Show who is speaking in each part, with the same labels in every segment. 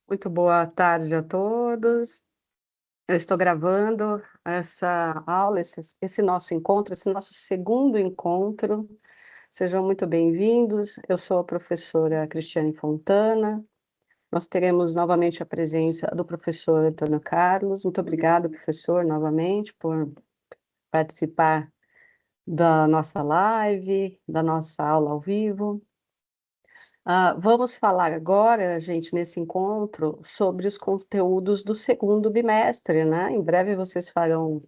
Speaker 1: Muito boa tarde a todos. Eu estou gravando essa aula, esse nosso encontro, esse nosso segundo encontro. Sejam muito bem-vindos. Eu sou a professora Cristiane Fontana. Nós teremos novamente a presença do professor Antônio Carlos. Muito obrigada, professor, novamente, por participar da nossa live, da nossa aula ao vivo. Vamos falar agora, gente, nesse encontro, sobre os conteúdos do segundo bimestre, né? Em breve vocês farão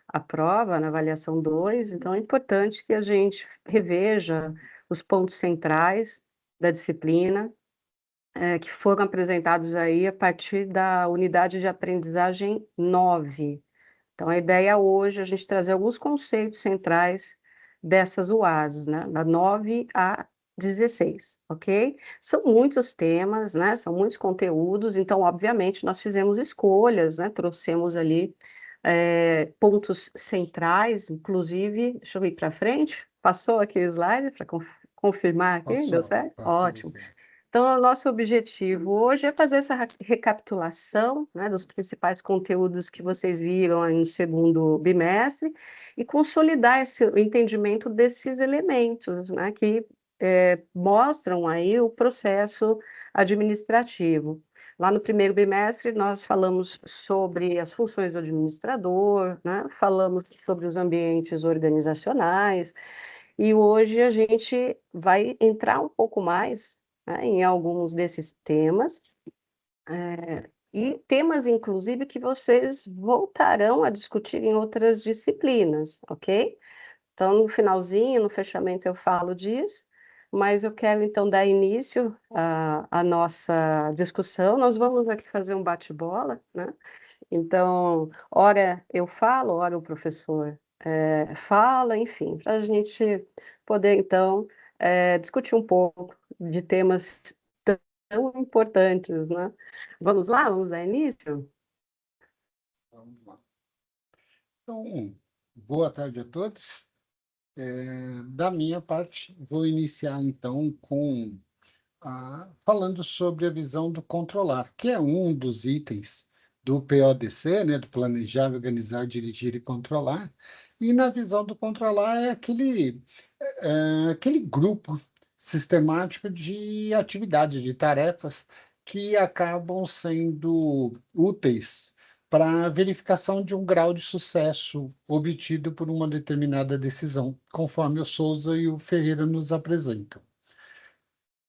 Speaker 1: a prova na avaliação 2, então é importante que a gente reveja os pontos centrais da disciplina, que foram apresentados aí a partir da unidade de aprendizagem 9. Então, a ideia hoje é a gente trazer alguns conceitos centrais dessas UASs, né? Da 9 a 16, ok? São muitos temas, né? São muitos conteúdos, então, obviamente, nós fizemos escolhas, né? Trouxemos ali pontos centrais, inclusive, deixa eu ir para frente, passou aqui o slide para confirmar aqui, deu certo?
Speaker 2: Passou
Speaker 1: Ótimo.
Speaker 2: sim.
Speaker 1: Então, o nosso objetivo hoje é fazer essa recapitulação, né, dos principais conteúdos que vocês viram aí no segundo bimestre e consolidar o entendimento desses elementos, né, que mostram aí o processo administrativo. Lá no primeiro bimestre, nós falamos sobre as funções do administrador, né, falamos sobre os ambientes organizacionais, e hoje a gente vai entrar um pouco mais, né, em alguns desses temas, e temas, inclusive, que vocês voltarão a discutir em outras disciplinas, ok? Então, no finalzinho, no fechamento, eu falo disso, mas eu quero, então, dar início à nossa discussão. Nós vamos aqui fazer um bate-bola, né? Então, ora eu falo, ora o professor fala, enfim, para a gente poder, então, discutir um pouco de temas tão importantes, né? Vamos lá, vamos dar início?
Speaker 2: Vamos lá. Então, boa tarde a todos. Da minha parte, vou iniciar então falando sobre a visão do controlar, que é um dos itens do PODC, né, do Planejar, Organizar, Dirigir e Controlar. E na visão do controlar é aquele grupo sistemático de atividades, de tarefas que acabam sendo úteis para a verificação de um grau de sucesso obtido por uma determinada decisão, conforme o Souza e o Ferreira nos apresentam.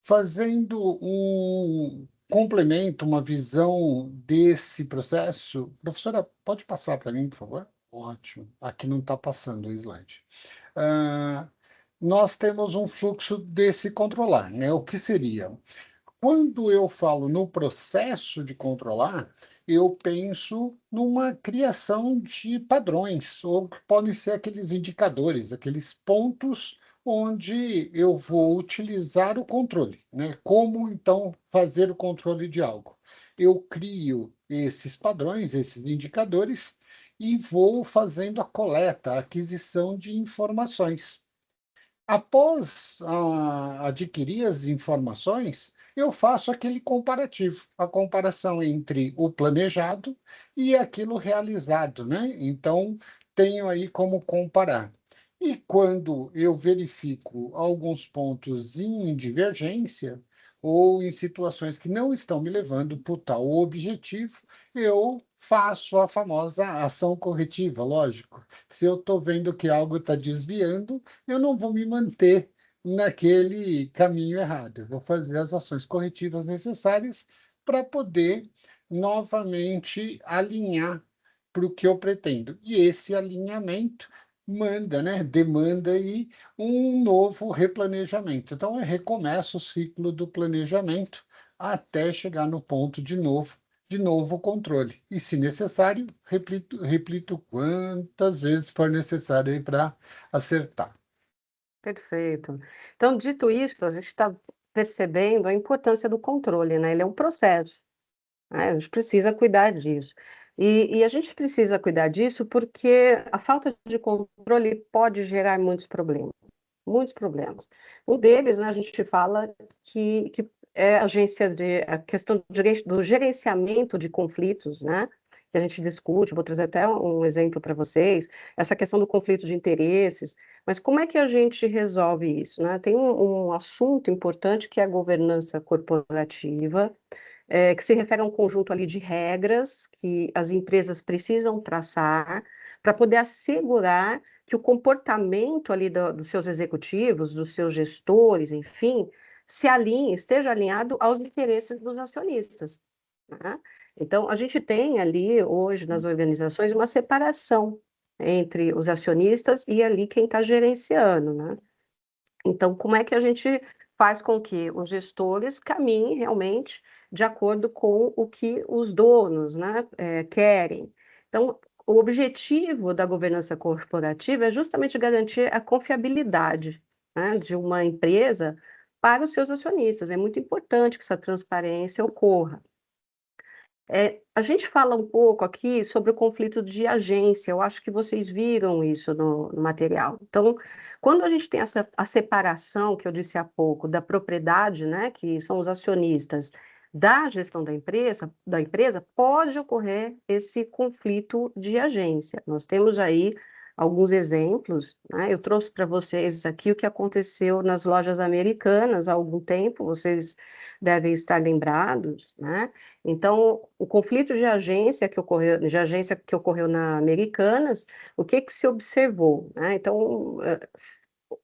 Speaker 2: Fazendo um complemento, uma visão desse processo, professora, pode passar para mim, por favor? Ótimo. Aqui não está passando o slide. Ah, nós temos um fluxo desse controlar, né? O que seria? Quando eu falo no processo de controlar, eu penso numa criação de padrões, ou que podem ser aqueles indicadores, aqueles pontos onde eu vou utilizar o controle, né? Como então fazer o controle de algo? Eu crio esses padrões, esses indicadores, e vou fazendo a coleta, a aquisição de informações. Após adquirir as informações, eu faço aquele comparativo, a comparação entre o planejado e aquilo realizado, né? Então, tenho aí como comparar. E quando eu verifico alguns pontos em divergência, ou em situações que não estão me levando para o tal objetivo, eu faço a famosa ação corretiva, lógico. Se eu estou vendo que algo está desviando, eu não vou me manter naquele caminho errado. Eu vou fazer as ações corretivas necessárias para poder novamente alinhar para o que eu pretendo. E esse alinhamento manda, né, demanda aí um novo replanejamento. Então, eu recomeço o ciclo do planejamento até chegar no ponto de novo controle. E, se necessário, repito quantas vezes for necessário para acertar.
Speaker 1: Perfeito. Então, dito isso, a gente está percebendo a importância do controle, né? Ele é um processo, né? A gente precisa cuidar disso. E a gente precisa cuidar disso porque a falta de controle pode gerar muitos problemas, muitos problemas. Um deles, né, a gente fala que é a questão do gerenciamento de conflitos, né? Que a gente discute, vou trazer até um exemplo para vocês, essa questão do conflito de interesses, mas como é que a gente resolve isso, né? Tem um assunto importante que é a governança corporativa, que se refere a um conjunto ali de regras que as empresas precisam traçar para poder assegurar que o comportamento ali dos seus executivos, dos seus gestores, enfim, se alinhe, esteja alinhado aos interesses dos acionistas, né? Então, a gente tem ali hoje nas organizações uma separação entre os acionistas e ali quem está gerenciando, né? Então, como é que a gente faz com que os gestores caminhem realmente de acordo com o que os donos, né, querem? Então, o objetivo da governança corporativa é justamente garantir a confiabilidade, né, de uma empresa para os seus acionistas. É muito importante que essa transparência ocorra. A gente fala um pouco aqui sobre o conflito de agência, eu acho que vocês viram isso no material. Então, quando a gente tem a separação, que eu disse há pouco, da propriedade, né, que são os acionistas, da gestão da empresa, pode ocorrer esse conflito de agência. Nós temos aí alguns exemplos, né? Eu trouxe para vocês aqui o que aconteceu nas lojas americanas há algum tempo, vocês devem estar lembrados, né? Então, o conflito de agência que ocorreu na Americanas, o que que se observou, né? Então,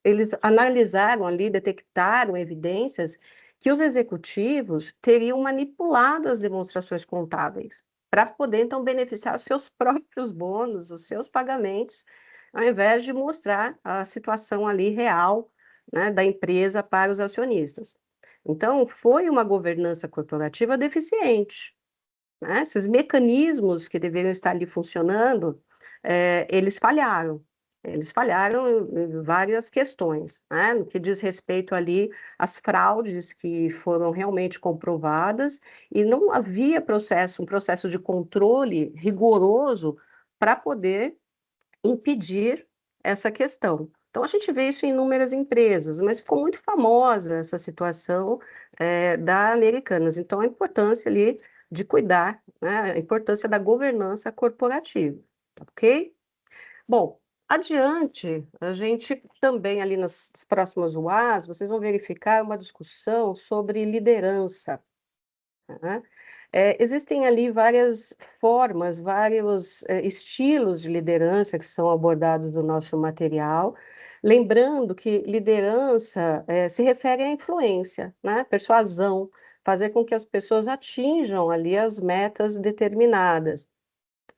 Speaker 1: eles analisaram ali, detectaram evidências que os executivos teriam manipulado as demonstrações contábeis para poder, então, beneficiar os seus próprios bônus, os seus pagamentos, ao invés de mostrar a situação ali real, né, da empresa para os acionistas. Então, foi uma governança corporativa deficiente, né? Esses mecanismos que deveriam estar ali funcionando, eles falharam. Eles falharam em várias questões, né? No que diz respeito ali às fraudes que foram realmente comprovadas, e não havia um processo de controle rigoroso para poder impedir essa questão. Então, a gente vê isso em inúmeras empresas, mas ficou muito famosa essa situação da Americanas. Então, a importância ali de cuidar, né, a importância da governança corporativa, tá ok? Bom, adiante, a gente também ali nas próximas UAs, vocês vão verificar uma discussão sobre liderança, né? Existem ali várias formas, vários estilos de liderança que são abordados no nosso material. Lembrando que liderança se refere à influência, né? Persuasão, fazer com que as pessoas atinjam ali as metas determinadas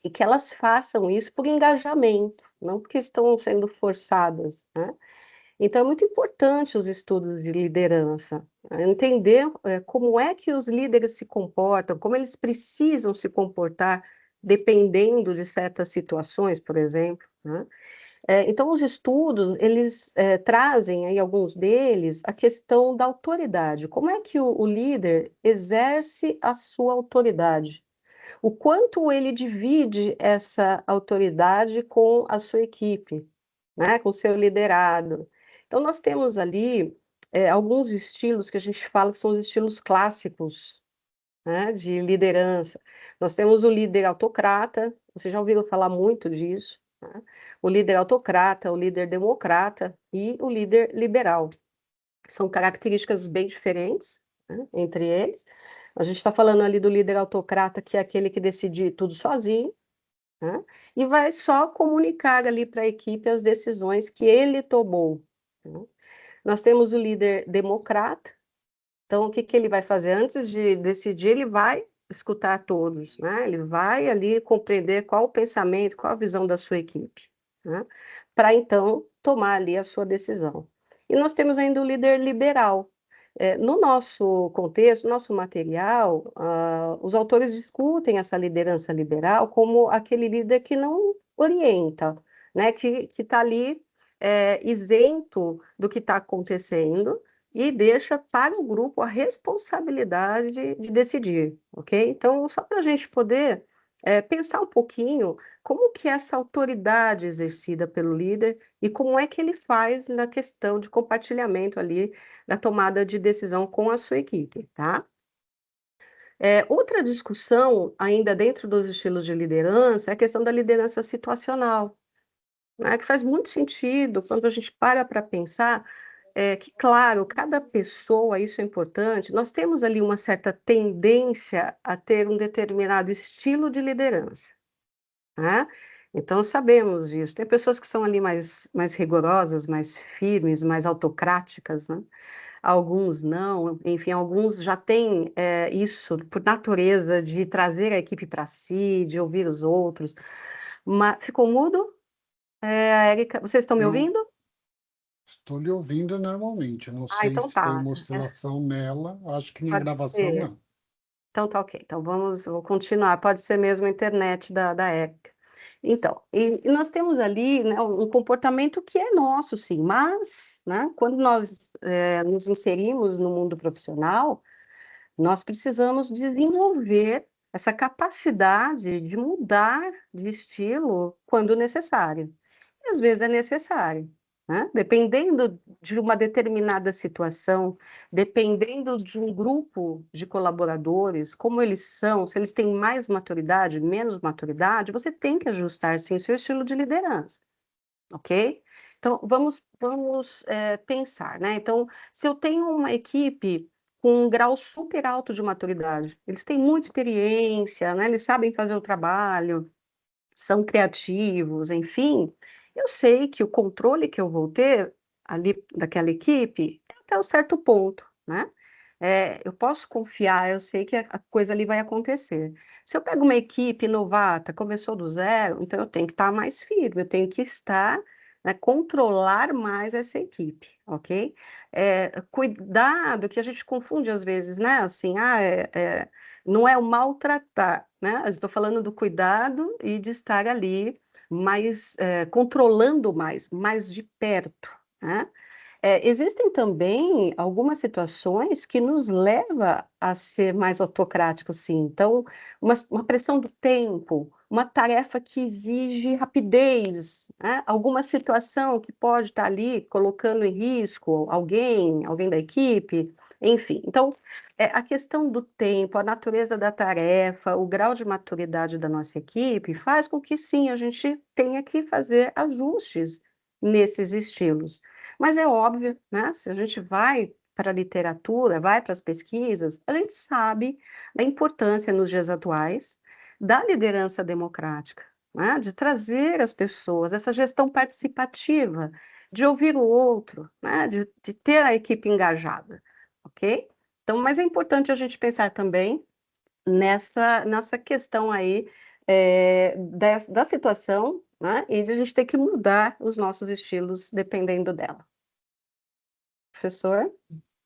Speaker 1: e que elas façam isso por engajamento, não porque estão sendo forçadas, né? Então, é muito importante os estudos de liderança, né? Entender como é que os líderes se comportam, como eles precisam se comportar dependendo de certas situações, por exemplo, né? Então, os estudos, eles trazem aí, alguns deles, a questão da autoridade. Como é que o líder exerce a sua autoridade? O quanto ele divide essa autoridade com a sua equipe, né, com o seu liderado. Então, nós temos ali alguns estilos que a gente fala que são os estilos clássicos, né, de liderança. Nós temos o líder autocrata, vocês já ouviram falar muito disso, né? O líder autocrata, o líder democrata e o líder liberal. São características bem diferentes, né, entre eles. A gente está falando ali do líder autocrata, que é aquele que decide tudo sozinho, né? E vai só comunicar ali para a equipe as decisões que ele tomou, né? Nós temos o líder democrata, então o que que ele vai fazer? Antes de decidir, ele vai escutar todos, né? Ele vai ali compreender qual o pensamento, qual a visão da sua equipe, né? Para então tomar ali a sua decisão. E nós temos ainda o líder liberal. No nosso contexto, no nosso material, os autores discutem essa liderança liberal como aquele líder que não orienta, né, que está ali isento do que está acontecendo e deixa para o grupo a responsabilidade de decidir, ok? Então, só para a gente poder pensar um pouquinho como que é essa autoridade exercida pelo líder e como é que ele faz na questão de compartilhamento ali da tomada de decisão com a sua equipe, tá? Outra discussão, ainda dentro dos estilos de liderança, é a questão da liderança situacional, né, que faz muito sentido quando a gente para pensar, que claro, cada pessoa, isso é importante, nós temos ali uma certa tendência a ter um determinado estilo de liderança, né. Então sabemos disso. Tem pessoas que são ali mais rigorosas, mais firmes, mais autocráticas, né, alguns não, enfim, alguns já têm, isso por natureza de trazer a equipe para si, de ouvir os outros. Ficou mudo? Érica, vocês estão me
Speaker 2: Eu
Speaker 1: ouvindo?
Speaker 2: estou lhe ouvindo normalmente. Eu não
Speaker 1: Ah,
Speaker 2: sei
Speaker 1: então
Speaker 2: se foi
Speaker 1: tá.
Speaker 2: uma oscilação nela. Acho que na
Speaker 1: Pode
Speaker 2: gravação
Speaker 1: ser.
Speaker 2: não.
Speaker 1: Então tá ok. Então vou continuar. Pode ser mesmo a internet da Érica. Então, e nós temos ali, né, um comportamento que é nosso sim, mas, né, quando nós, nos inserimos no mundo profissional, nós precisamos desenvolver essa capacidade de mudar de estilo quando necessário. E às vezes é necessário, né? Dependendo de uma determinada situação, dependendo de um grupo de colaboradores, como eles são, se eles têm mais maturidade, menos maturidade, você tem que ajustar sim o seu estilo de liderança, ok? Então vamos, pensar, né, então, se eu tenho uma equipe com um grau super alto de maturidade, eles têm muita experiência, né, eles sabem fazer o trabalho, são criativos, enfim, eu sei que o controle que eu vou ter ali daquela equipe é até um certo ponto, né. Eu posso confiar, eu sei que a coisa ali vai acontecer. Se eu pego uma equipe novata, começou do zero, então eu tenho que estar mais firme, eu tenho que estar, né, controlar mais essa equipe, ok? Cuidado que a gente confunde às vezes, né, assim, não é o maltratar, né, eu estou falando do cuidado e de estar ali mais, controlando mais de perto, né. Existem também algumas situações que nos leva a ser mais autocráticos, sim. Então, uma pressão do tempo, uma tarefa que exige rapidez, né, alguma situação que pode estar ali colocando em risco alguém da equipe, enfim. Então, a questão do tempo, a natureza da tarefa, o grau de maturidade da nossa equipe faz com que sim, a gente tenha que fazer ajustes nesses estilos. Mas é óbvio, né, se a gente vai para a literatura, vai para as pesquisas, a gente sabe da importância nos dias atuais da liderança democrática, né, de trazer as pessoas, essa gestão participativa, de ouvir o outro, né, de ter a equipe engajada, ok? Então, mas é importante a gente pensar também nessa questão aí, da situação, né, e de a gente ter que mudar os nossos estilos dependendo dela. Professor?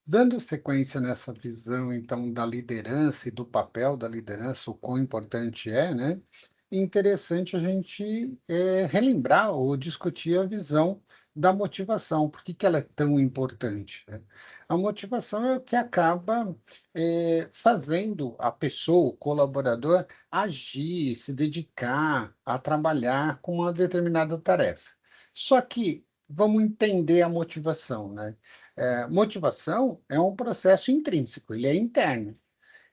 Speaker 2: Dando sequência nessa visão, então, da liderança e do papel da liderança, o quão importante é, né? Interessante a gente relembrar ou discutir a visão da motivação. Por que que ela é tão importante, né? A motivação é o que acaba fazendo a pessoa, o colaborador, agir, se dedicar a trabalhar com uma determinada tarefa. Só que vamos entender a motivação, né? Motivação é um processo intrínseco, ele é interno.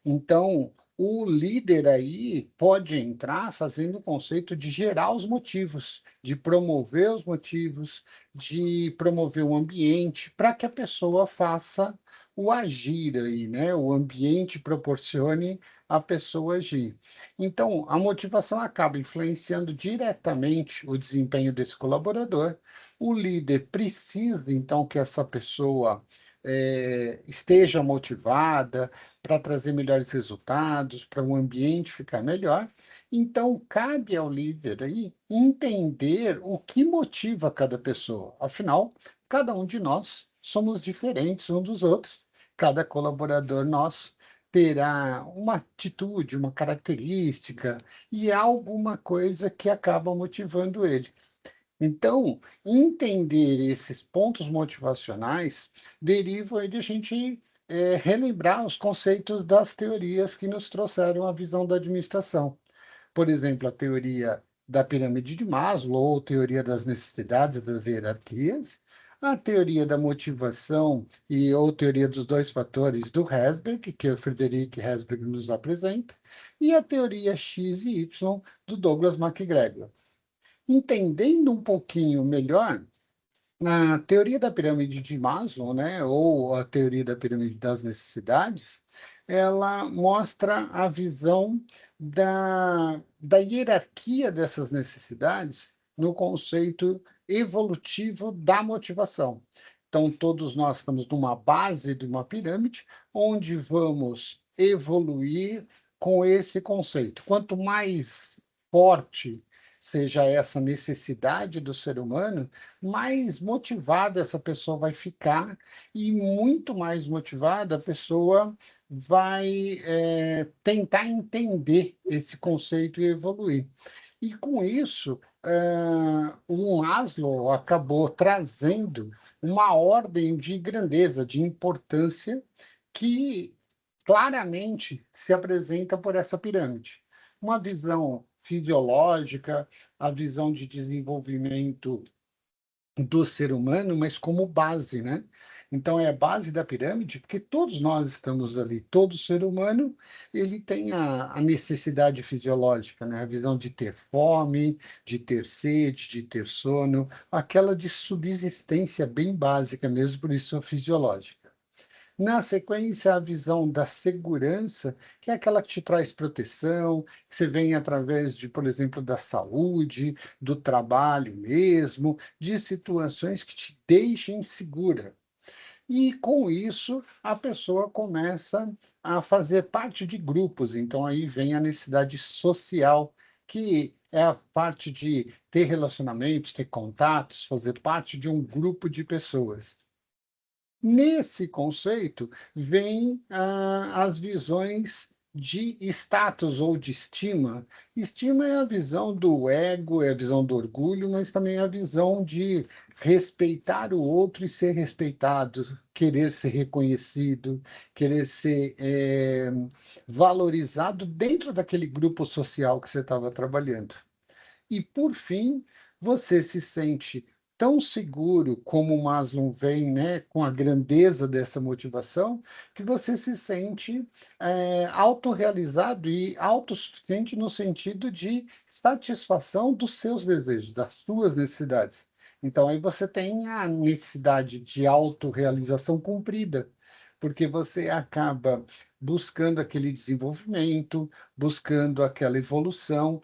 Speaker 2: Então, o líder aí pode entrar fazendo o conceito de gerar os motivos, de promover os motivos, de promover o ambiente para que a pessoa faça o agir aí, né? O ambiente proporcione a pessoa agir. Então, a motivação acaba influenciando diretamente o desempenho desse colaborador. O líder precisa, então, que essa pessoa esteja motivada, para trazer melhores resultados, para o ambiente ficar melhor. Então, cabe ao líder aí entender o que motiva cada pessoa. Afinal, cada um de nós somos diferentes um dos outros. Cada colaborador nosso terá uma atitude, uma característica e alguma coisa que acaba motivando ele. Então, entender esses pontos motivacionais deriva aí de a gente relembrar os conceitos das teorias que nos trouxeram a visão da administração. por exemplo, a teoria da pirâmide de Maslow, ou teoria das necessidades e das hierarquias, a teoria da motivação ou teoria dos dois fatores do Herzberg, que o Frederic Herzberg nos apresenta, e a teoria X e Y do Douglas MacGregor. Entendendo um pouquinho melhor, a teoria da pirâmide de Maslow, né, ou a teoria da pirâmide das necessidades, ela mostra a visão da hierarquia dessas necessidades no conceito evolutivo da motivação. Então, todos nós estamos numa base de uma pirâmide, onde vamos evoluir com esse conceito. Quanto mais forte seja essa necessidade do ser humano, mais motivada essa pessoa vai ficar e muito mais motivada a pessoa vai tentar entender esse conceito e evoluir. E com isso, o Maslow acabou trazendo uma ordem de grandeza, de importância, que claramente se apresenta por essa pirâmide. Uma visão fisiológica, a visão de desenvolvimento do ser humano, mas como base, né? Então é a base da pirâmide, porque todos nós estamos ali, todo ser humano, ele tem a necessidade fisiológica, né? A visão de ter fome, de ter sede, de ter sono, aquela de subsistência bem básica mesmo, por isso fisiológica. Na sequência, a visão da segurança, que é aquela que te traz proteção, que você vem através de, por exemplo, da saúde, do trabalho mesmo, de situações que te deixem segura. E com isso, a pessoa começa a fazer parte de grupos. Então, aí vem a necessidade social, que é a parte de ter relacionamentos, ter contatos, fazer parte de um grupo de pessoas. Nesse conceito, vem as visões de status ou de estima. Estima é a visão do ego, é a visão do orgulho, mas também é a visão de respeitar o outro e ser respeitado, querer ser reconhecido, querer ser valorizado dentro daquele grupo social que você estava trabalhando. E, por fim, você se sente tão seguro como o Maslow vem, né, com a grandeza dessa motivação, que você se sente autorrealizado e autossuficiente no sentido de satisfação dos seus desejos, das suas necessidades. Então, aí você tem a necessidade de autorrealização cumprida, porque você acaba buscando aquele desenvolvimento, buscando aquela evolução,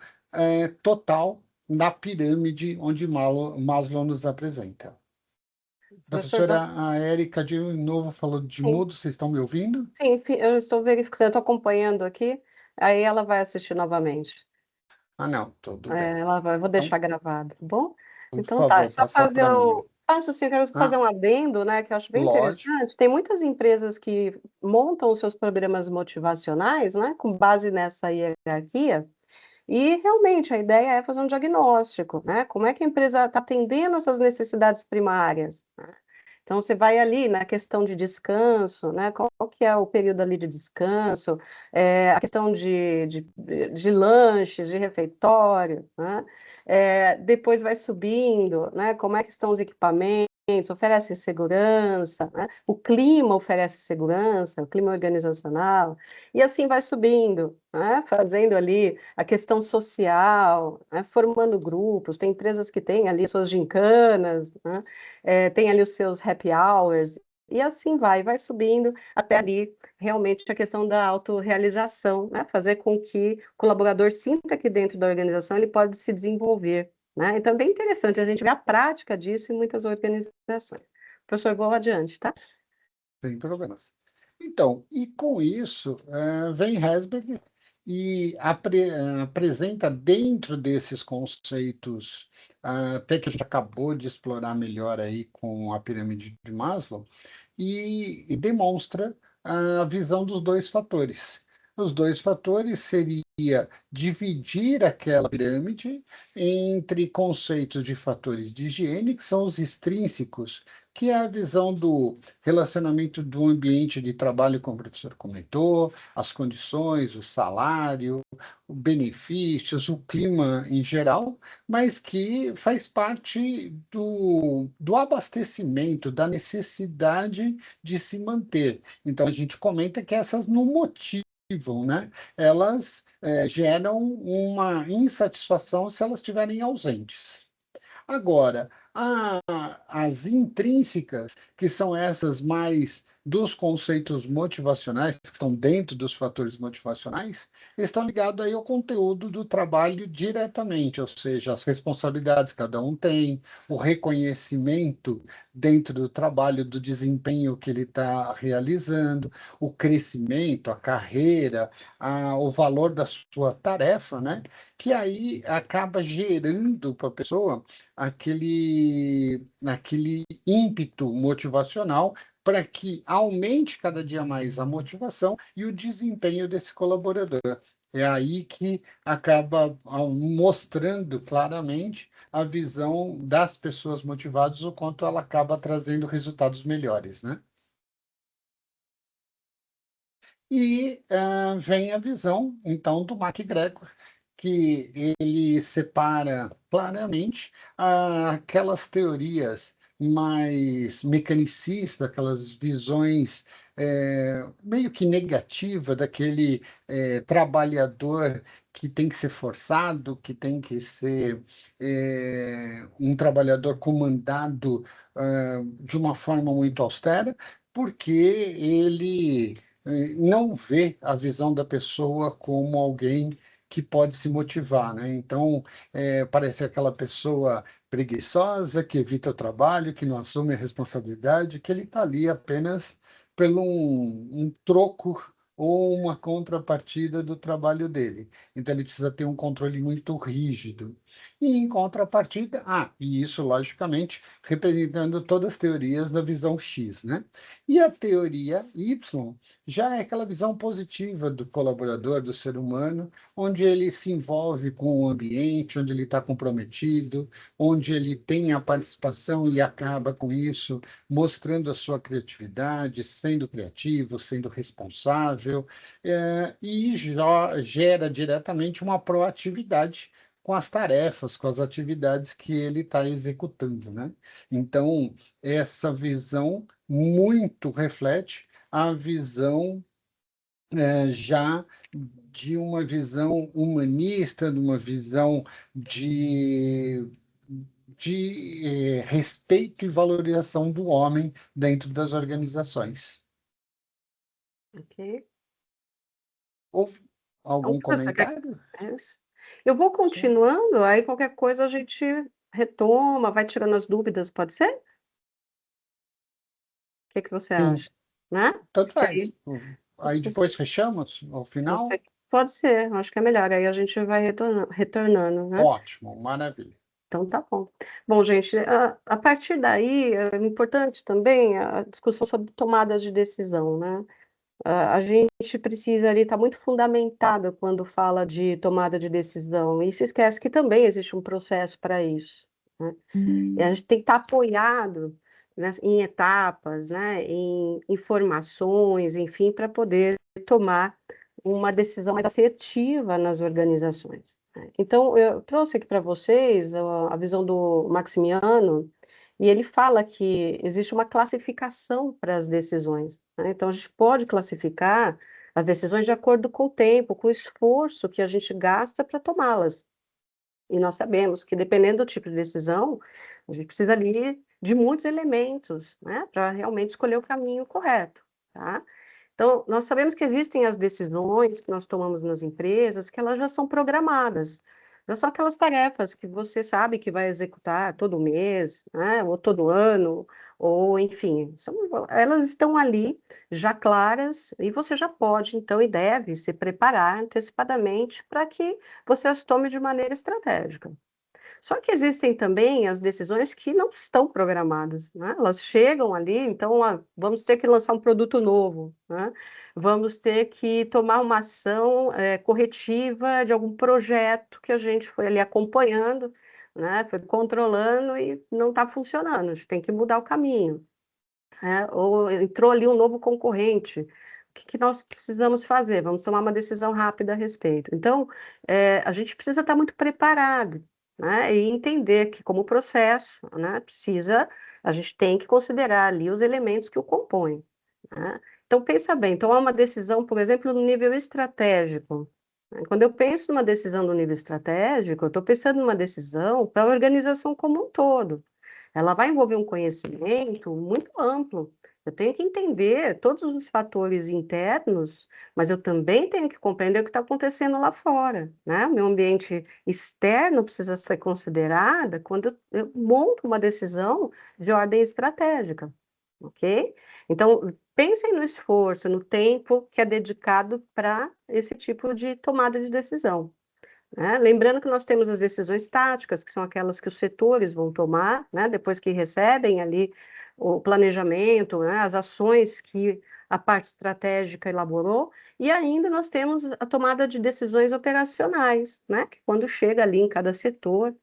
Speaker 2: total na pirâmide onde Maslow nos apresenta.
Speaker 1: Professor
Speaker 2: Professora,
Speaker 1: João,
Speaker 2: a Érica de novo falou de
Speaker 1: sim,
Speaker 2: mudo, vocês estão me ouvindo?
Speaker 1: sim, eu estou verificando, eu estou acompanhando aqui, aí ela vai assistir novamente.
Speaker 2: Ah, não, tudo bem.
Speaker 1: É, ela vai, eu vou
Speaker 2: Então,
Speaker 1: deixar gravado, tá bom?
Speaker 2: por
Speaker 1: Então tá, é
Speaker 2: favor,
Speaker 1: só
Speaker 2: passa
Speaker 1: fazer
Speaker 2: para mim.
Speaker 1: um. Faço sim, eu quero fazer
Speaker 2: Ah,
Speaker 1: um adendo, né, que eu acho bem
Speaker 2: lógico.
Speaker 1: interessante. Tem muitas empresas que montam os seus programas motivacionais, né, com base nessa hierarquia, e realmente a ideia é fazer um diagnóstico, né? Como é que a empresa está atendendo essas necessidades primárias, né? Então você vai ali na questão de descanso, né? Qual que é o período ali de descanso, a questão de lanches, de refeitório, né? Depois vai subindo, né? Como é que estão os equipamentos, oferece segurança, né? O clima oferece segurança, o clima organizacional, e assim vai subindo, né? Fazendo ali a questão social, né? Formando grupos, tem empresas que têm ali suas gincanas, né? Tem ali os seus happy hours, e assim vai subindo até ali realmente a questão da autorrealização, né? Fazer com que o colaborador sinta que dentro da organização ele pode se desenvolver, né? Então é bem interessante a gente ver a prática disso em muitas organizações. Professor, vou adiante, tá?
Speaker 2: Sem problemas. Então, e com isso, vem Herzberg e apresenta dentro desses conceitos, até que a gente acabou de explorar melhor aí com a pirâmide de Maslow, e demonstra a visão dos dois fatores. Os dois fatores seria dividir aquela pirâmide entre conceitos de fatores de higiene, que são os extrínsecos, que é a visão do relacionamento do ambiente de trabalho, como o professor comentou, as condições, o salário, os benefícios, o clima em geral, mas que faz parte do abastecimento, da necessidade de se manter. Então, a gente comenta que essas não motivam, né? Elas geram uma insatisfação se elas estiverem ausentes. Agora, as intrínsecas, que são essas mais dos conceitos motivacionais, que estão dentro dos fatores motivacionais, estão ligados aí ao conteúdo do trabalho diretamente, ou seja, as responsabilidades que cada um tem, o reconhecimento dentro do trabalho, do desempenho que ele está realizando, o crescimento, a carreira, o valor da sua tarefa, né? Que aí acaba gerando para a pessoa aquele ímpeto motivacional para que aumente cada dia mais a motivação e o desempenho desse colaborador. É aí que acaba mostrando claramente a visão das pessoas motivadas, o quanto ela acaba trazendo resultados melhores, né? E vem a visão, então, do MacGregor, que ele separa claramente aquelas teorias mais mecanicistas, aquelas visões meio que negativas daquele trabalhador que tem que ser forçado, que tem que ser um trabalhador comandado de uma forma muito austera, porque ele não vê a visão da pessoa como alguém que pode se motivar, né? Então, parece aquela pessoa preguiçosa, que evita o trabalho, que não assume a responsabilidade, que ele está ali apenas pelo um troco ou uma contrapartida do trabalho dele. Então, ele precisa ter um controle muito rígido. E, em contrapartida, e isso, logicamente, representando todas as teorias da visão X, né? E a teoria Y já é aquela visão positiva do colaborador, do ser humano, onde ele se envolve com o ambiente, onde ele está comprometido, onde ele tem a participação e acaba com isso, mostrando a sua criatividade, sendo criativo, sendo responsável, e já gera diretamente uma proatividade com as tarefas, com as atividades que ele está executando, né? Então, essa visão muito reflete a visão já de uma visão humanista, de uma visão de, de respeito e valorização do homem dentro das organizações.
Speaker 1: Ok.
Speaker 2: Houve
Speaker 1: Então,
Speaker 2: algum
Speaker 1: professor,
Speaker 2: comentário?
Speaker 1: é isso. Eu vou
Speaker 2: Sim.
Speaker 1: continuando, aí qualquer coisa a gente retoma, vai tirando as dúvidas, pode ser? O que que você
Speaker 2: Sim,
Speaker 1: acha? Né?
Speaker 2: tanto
Speaker 1: Que
Speaker 2: faz.
Speaker 1: aí
Speaker 2: Aí
Speaker 1: você
Speaker 2: depois fechamos ao
Speaker 1: você
Speaker 2: final?
Speaker 1: pode ser, acho que é melhor, aí a gente vai retornando, né?
Speaker 2: Ótimo, maravilha.
Speaker 1: Então tá bom. Bom, gente, a partir daí, é importante também a discussão sobre tomadas de decisão, né? A gente precisa ali estar muito fundamentada quando fala de tomada de decisão, e se esquece que também existe um processo para isso, né? E a gente tem que estar apoiado, né, em etapas, né, em informações, enfim, para poder tomar uma decisão mais assertiva nas organizações, né. Então, eu trouxe aqui para vocês a visão do Maximiano, e ele fala que existe uma classificação para as decisões, né. Então, a gente pode classificar as decisões de acordo com o tempo, com o esforço que a gente gasta para tomá-las. E nós sabemos que, dependendo do tipo de decisão, a gente precisa ali de muitos elementos, né, para realmente escolher o caminho correto, tá? Então, nós sabemos que existem as decisões que nós tomamos nas empresas, que elas já são programadas. Já são aquelas tarefas que você sabe que vai executar todo mês, né, ou todo ano, ou enfim, elas estão ali já claras e você já pode, então, e deve se preparar antecipadamente para que você as tome de maneira estratégica. Só que existem também as decisões que não estão programadas, né? Elas chegam ali, então, vamos ter que lançar um produto novo, né? Vamos ter que tomar uma ação, corretiva de algum projeto que a gente foi ali acompanhando, né, foi controlando e não está funcionando, a gente tem que mudar o caminho, né? Ou entrou ali um novo concorrente, o que que nós precisamos fazer? Vamos tomar uma decisão rápida a respeito. Então, a gente precisa estar muito preparado, né, e entender que como processo, né, a gente tem que considerar ali os elementos que o compõem, né. Então pensa bem, tomar uma decisão, por exemplo, no nível estratégico, né, quando eu penso numa decisão no nível estratégico, eu estou pensando numa decisão para a organização como um todo. Ela vai envolver um conhecimento muito amplo. Eu tenho que entender todos os fatores internos, mas eu também tenho que compreender o que está acontecendo lá fora, né? O meu ambiente externo precisa ser considerada quando eu monto uma decisão de ordem estratégica, ok? Então, pensem no esforço, no tempo que é dedicado para esse tipo de tomada de decisão, né? Lembrando que nós temos as decisões táticas, que são aquelas que os setores vão tomar, né, depois que recebem ali o planejamento, né, as ações que a parte estratégica elaborou, e ainda nós temos a tomada de decisões operacionais, né, que quando chega ali em cada setor,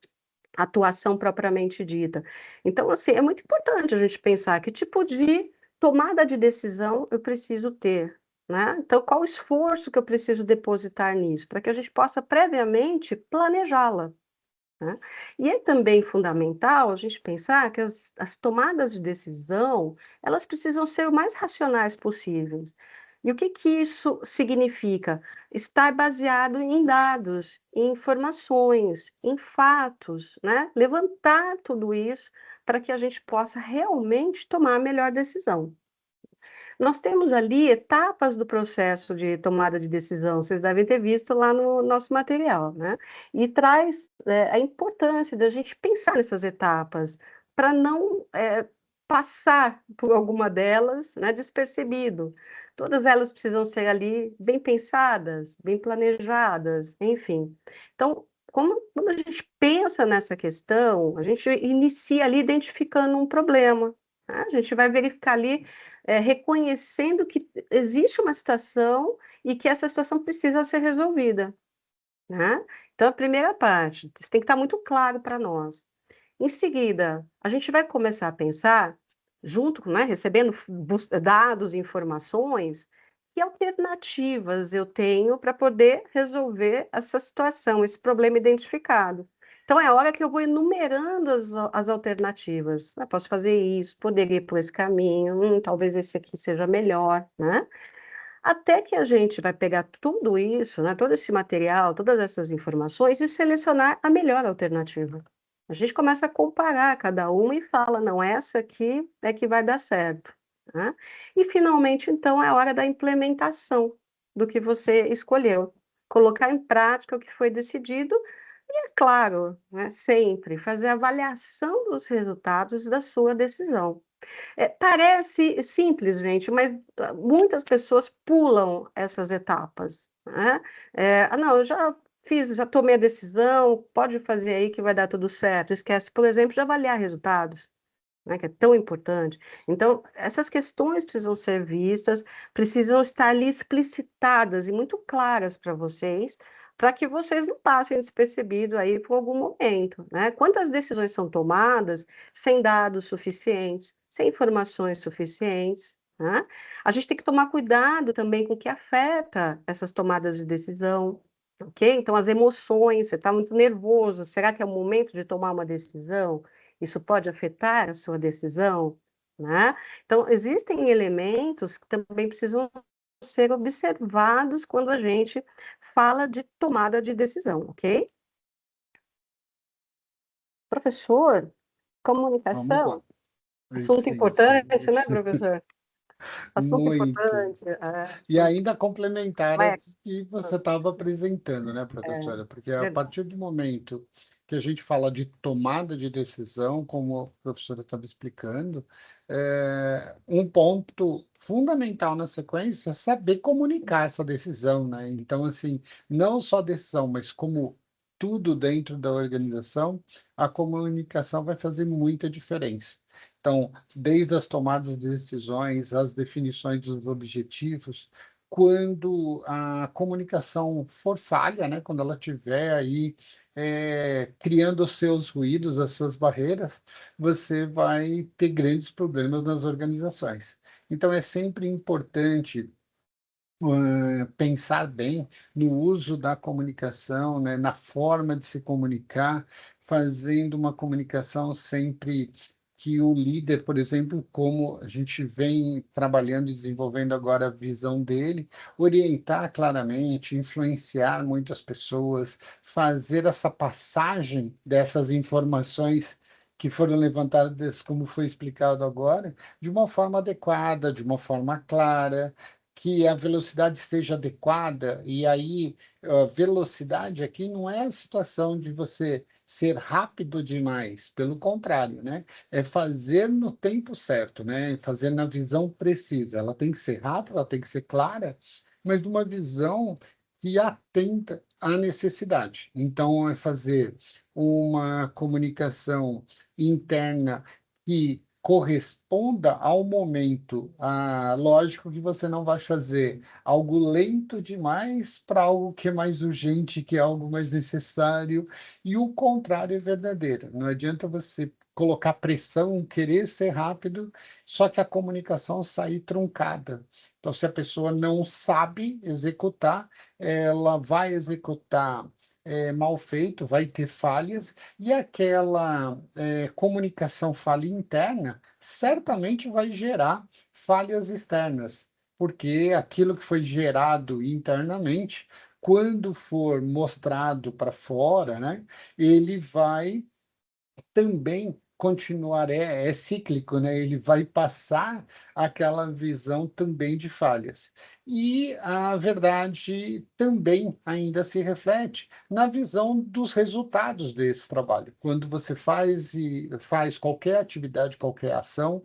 Speaker 1: a atuação propriamente dita. Então, assim, é muito importante a gente pensar que tipo de tomada de decisão eu preciso ter, né? Então, qual o esforço que eu preciso depositar nisso, para que a gente possa previamente planejá-la, né? E é também fundamental a gente pensar que as tomadas de decisão, elas precisam ser o mais racionais possíveis. E o que que isso significa? Estar baseado em dados, em informações, em fatos, né? Levantar tudo isso para que a gente possa realmente tomar a melhor decisão. Nós temos ali etapas do processo de tomada de decisão, vocês devem ter visto lá no nosso material, né. E traz, a importância da gente pensar nessas etapas, para não, passar por alguma delas, né, despercebido. Todas elas precisam ser ali bem pensadas, bem planejadas, enfim. Então, quando a gente pensa nessa questão, a gente inicia ali identificando um problema, né, a gente vai verificar ali reconhecendo que existe uma situação e que essa situação precisa ser resolvida, né. Então a primeira parte, isso tem que estar muito claro para nós. Em seguida, a gente vai começar a pensar, junto com, né, recebendo dados e informações, que alternativas eu tenho para poder resolver essa situação, esse problema identificado. Então é a hora que eu vou enumerando as alternativas. "Ah, posso fazer isso, poderia ir por esse caminho, talvez esse aqui seja melhor", né. Até que a gente vai pegar tudo isso, né, todo esse material, todas essas informações e selecionar a melhor alternativa. A gente começa a comparar cada uma e fala: "Não, essa aqui é que vai dar certo", né. E finalmente, então, é a hora da implementação do que você escolheu. Colocar em prática o que foi decidido e, é claro, né, sempre fazer avaliação dos resultados da sua decisão. Parece simples, gente, mas muitas pessoas pulam essas etapas, né. "Ah, não, eu já fiz, já tomei a decisão, pode fazer aí que vai dar tudo certo", esquece, por exemplo, de avaliar resultados, né, que é tão importante. Então, essas questões precisam ser vistas, precisam estar ali explicitadas e muito claras para vocês, para que vocês não passem despercebido aí por algum momento, né. Quantas decisões são tomadas sem dados suficientes, sem informações suficientes, né. A gente tem que tomar cuidado também com o que afeta essas tomadas de decisão, ok. Então as emoções, você está muito nervoso, será que é o momento de tomar uma decisão? Isso pode afetar a sua decisão, né. Então existem elementos que também precisam ser observados quando a gente fala de tomada de decisão, ok? Professor,
Speaker 2: Vamos lá.
Speaker 1: comunicação, assunto
Speaker 2: Sim, sim.
Speaker 1: importante, né, professor? Assunto
Speaker 2: Muito.
Speaker 1: importante,
Speaker 2: E ainda complementar ao
Speaker 1: complexo.
Speaker 2: que você estava apresentando, né,
Speaker 1: É,
Speaker 2: professora? Porque a
Speaker 1: verdade.
Speaker 2: partir do momento que a gente fala de tomada de decisão, como a professora estava explicando, um ponto fundamental na sequência é saber comunicar essa decisão, né? Então, assim, não só a decisão, mas como tudo dentro da organização, a comunicação vai fazer muita diferença. Então, desde as tomadas de decisões, as definições dos objetivos, quando a comunicação for falha, né, quando ela estiver aí criando os seus ruídos, as suas barreiras, você vai ter grandes problemas nas organizações. Então, é sempre importante pensar bem no uso da comunicação, né, na forma de se comunicar, fazendo uma comunicação sempre que o líder, por exemplo, como a gente vem trabalhando e desenvolvendo agora a visão dele, orientar claramente, influenciar muitas pessoas, fazer essa passagem dessas informações que foram levantadas, como foi explicado agora, de uma forma adequada, de uma forma clara, que a velocidade esteja adequada, e aí a velocidade aqui não é a situação de você ser rápido demais, pelo contrário, né? É fazer no tempo certo, né? Fazer na visão precisa. Ela tem que ser rápida, ela tem que ser clara, mas numa visão que atenta à necessidade. Então, é fazer uma comunicação interna que corresponda ao momento. Ah, lógico que você não vai fazer algo lento demais para algo que é mais urgente, que é algo mais necessário, e o contrário é verdadeiro. Não adianta você colocar pressão, querer ser rápido, só que a comunicação sair truncada. Então, se a pessoa não sabe executar, ela vai executar mal feito, vai ter falhas, e aquela comunicação falha interna certamente vai gerar falhas externas, porque aquilo que foi gerado internamente, quando for mostrado para fora, né, ele vai também continuar, é cíclico, né? Ele vai passar aquela visão também de falhas. E a verdade também ainda se reflete na visão dos resultados desse trabalho. Quando você faz qualquer atividade, qualquer ação,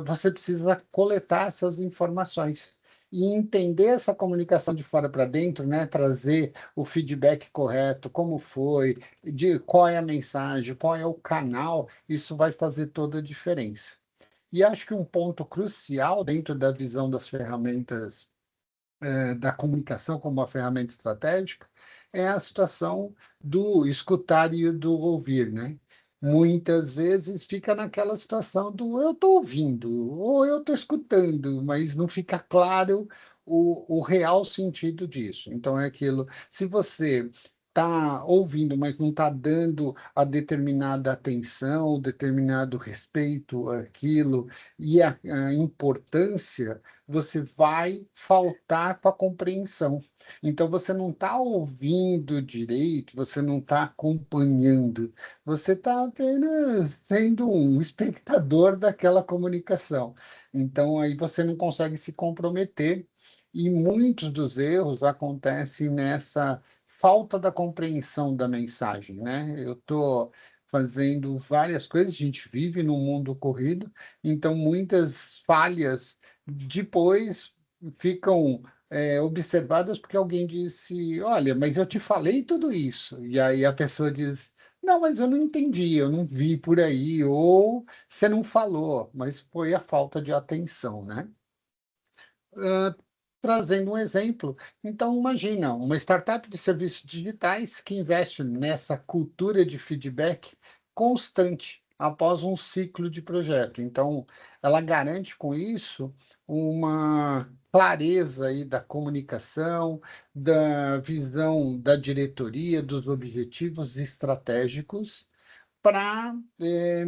Speaker 2: você precisa coletar essas informações. E entender essa comunicação de fora para dentro, né? Trazer o feedback correto, como foi, de qual é a mensagem, qual é o canal, isso vai fazer toda a diferença. E acho que um ponto crucial dentro da visão das ferramentas da comunicação como uma ferramenta estratégica é a situação do escutar e do ouvir, né? Muitas vezes fica naquela situação do eu estou ouvindo ou eu estou escutando, mas não fica claro o real sentido disso. Então é aquilo, se você está ouvindo, mas não está dando a determinada atenção, determinado respeito àquilo e a importância, você vai faltar com a compreensão. Então, você não está ouvindo direito, você não está acompanhando, você está apenas sendo um espectador daquela comunicação. Então, aí você não consegue se comprometer, e muitos dos erros acontecem nessa falta da compreensão da mensagem, né? Eu estou fazendo várias coisas, a gente vive num mundo corrido, então muitas falhas depois ficam observadas porque alguém disse: Olha, mas eu te falei tudo isso. E aí a pessoa diz: Não, mas eu não entendi, eu não vi por aí, ou você não falou, mas foi a falta de atenção, né? Ah, trazendo um exemplo, então imagina uma startup de serviços digitais que investe nessa cultura de feedback constante após um ciclo de projeto. Então, ela garante com isso uma clareza aí da comunicação, da visão da diretoria, dos objetivos estratégicos para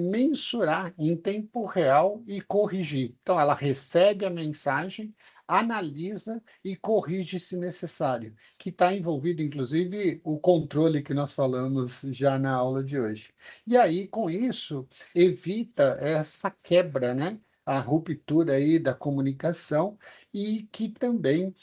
Speaker 2: mensurar em tempo real e corrigir. Então, ela recebe a mensagem, analisa e corrige se necessário, que está envolvido, inclusive, o controle que nós falamos já na aula de hoje. E aí, com isso, evita essa quebra, né? A ruptura aí da comunicação e que também,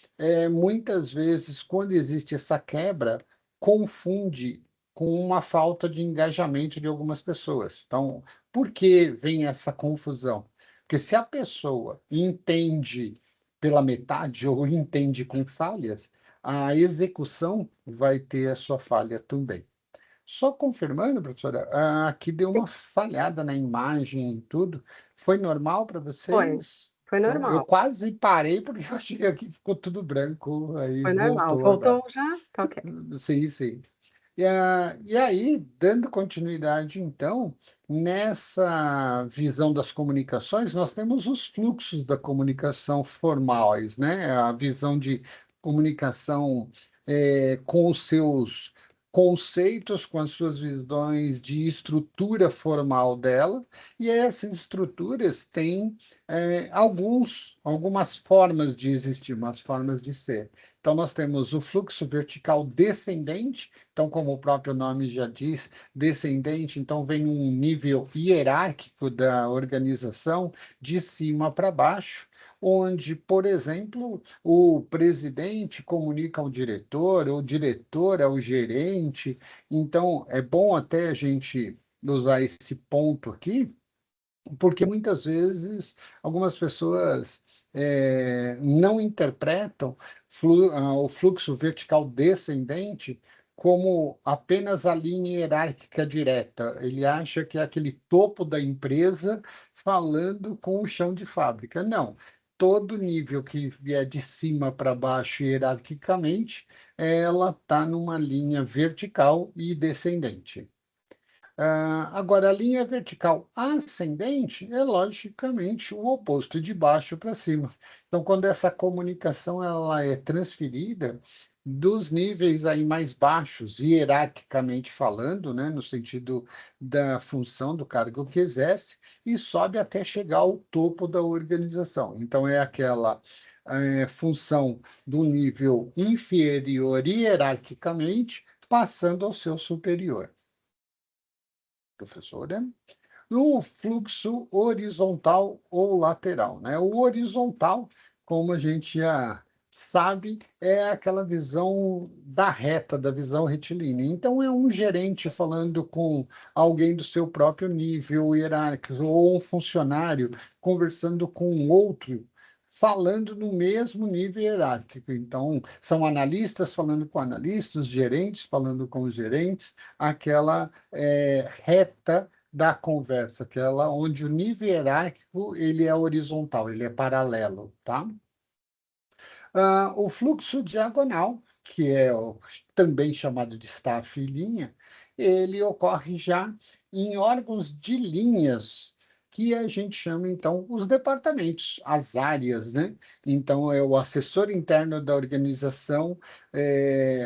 Speaker 2: muitas vezes, quando existe essa quebra, confunde com uma falta de engajamento de algumas pessoas. Então, por que vem essa confusão? Porque se a pessoa entende pela metade ou entende com falhas, a execução vai ter a sua falha também. Só confirmando, professora, aqui deu uma falhada na imagem e tudo. Foi normal para
Speaker 1: Foi,
Speaker 2: vocês?
Speaker 1: foi
Speaker 2: Então, eu
Speaker 1: normal,
Speaker 2: quase parei porque eu achei que aqui ficou tudo branco, aí
Speaker 1: foi normal.
Speaker 2: voltou agora.
Speaker 1: Voltou já? Tá ok.
Speaker 2: Sim, sim. E aí, dando continuidade, então, nessa visão das comunicações, nós temos os fluxos da comunicação formais, né? A visão de comunicação com os seus conceitos, com as suas visões de estrutura formal dela, e essas estruturas têm algumas formas de existir, umas formas de ser. Então, nós temos o fluxo vertical descendente, então, como o próprio nome já diz, descendente, então vem um nível hierárquico da organização, de cima para baixo, onde, por exemplo, o presidente comunica ao diretor, o diretor ao gerente. Então, é bom até a gente usar esse ponto aqui, porque muitas vezes algumas pessoas não interpretam o fluxo vertical descendente como apenas a linha hierárquica direta. Ele acha que é aquele topo da empresa falando com o chão de fábrica. Não. Todo nível que vier de cima para baixo hierarquicamente, ela está numa linha vertical e descendente. Agora, a linha vertical ascendente é logicamente o oposto, de baixo para cima. Então, quando essa comunicação ela é transferida dos níveis aí mais baixos, hierarquicamente falando, né, no sentido da função do cargo que exerce, e sobe até chegar ao topo da organização. Então, é aquela função do nível inferior hierarquicamente, passando ao seu superior. Professora? No fluxo horizontal ou lateral, né? O horizontal, como a gente já sabe, é aquela visão da reta, da visão retilínea. Então, é um gerente falando com alguém do seu próprio nível hierárquico, ou um funcionário conversando com outro, falando no mesmo nível hierárquico. Então, são analistas falando com analistas, gerentes falando com gerentes, aquela reta da conversa, aquela onde o nível hierárquico ele é horizontal, ele é paralelo, tá? O fluxo diagonal, que é também chamado de staff e linha, ele ocorre já em órgãos de linhas, que a gente chama, então, os departamentos, as áreas, né? Então, é o assessor interno da organização,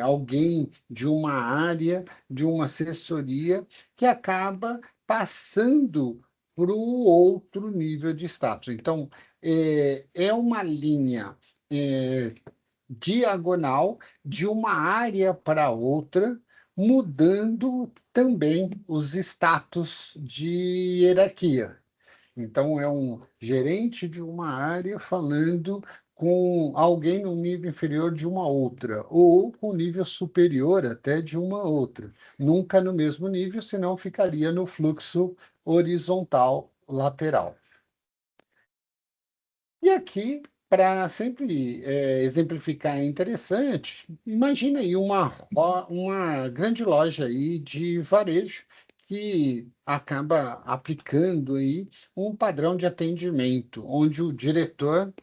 Speaker 2: alguém de uma área, de uma assessoria, que acaba passando para o outro nível de status. Então, é uma linha diagonal de uma área para outra, mudando também os status de hierarquia. Então, é um gerente de uma área falando com alguém no nível inferior de uma outra, ou com nível superior até de uma outra. Nunca no mesmo nível, senão ficaria no fluxo horizontal lateral. E aqui, para sempre exemplificar, é interessante, imagina aí uma grande loja aí de varejo que acaba aplicando aí um padrão de atendimento, onde o diretor,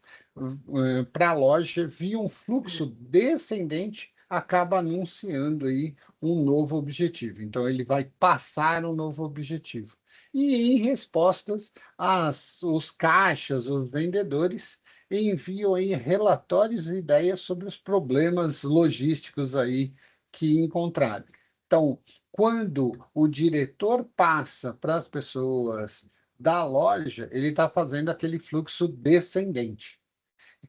Speaker 2: para a loja, via um fluxo descendente, acaba anunciando aí um novo objetivo. Então, ele vai passar um novo objetivo. E em respostas, os caixas, os vendedores, enviam aí relatórios e ideias sobre os problemas logísticos aí que encontraram. Então, quando o diretor passa para as pessoas da loja, ele está fazendo aquele fluxo descendente.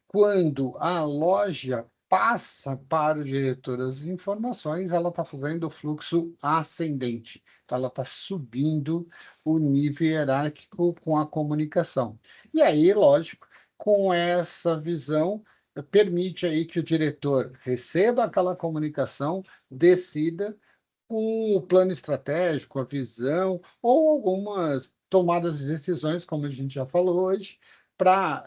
Speaker 2: Quando a loja passa para o diretor as informações, ela está fazendo o fluxo ascendente. Então, ela está subindo o nível hierárquico com a comunicação. E aí, lógico, com essa visão, permite aí que o diretor receba aquela comunicação, decida com o plano estratégico, a visão, ou algumas tomadas de decisões, como a gente já falou hoje, para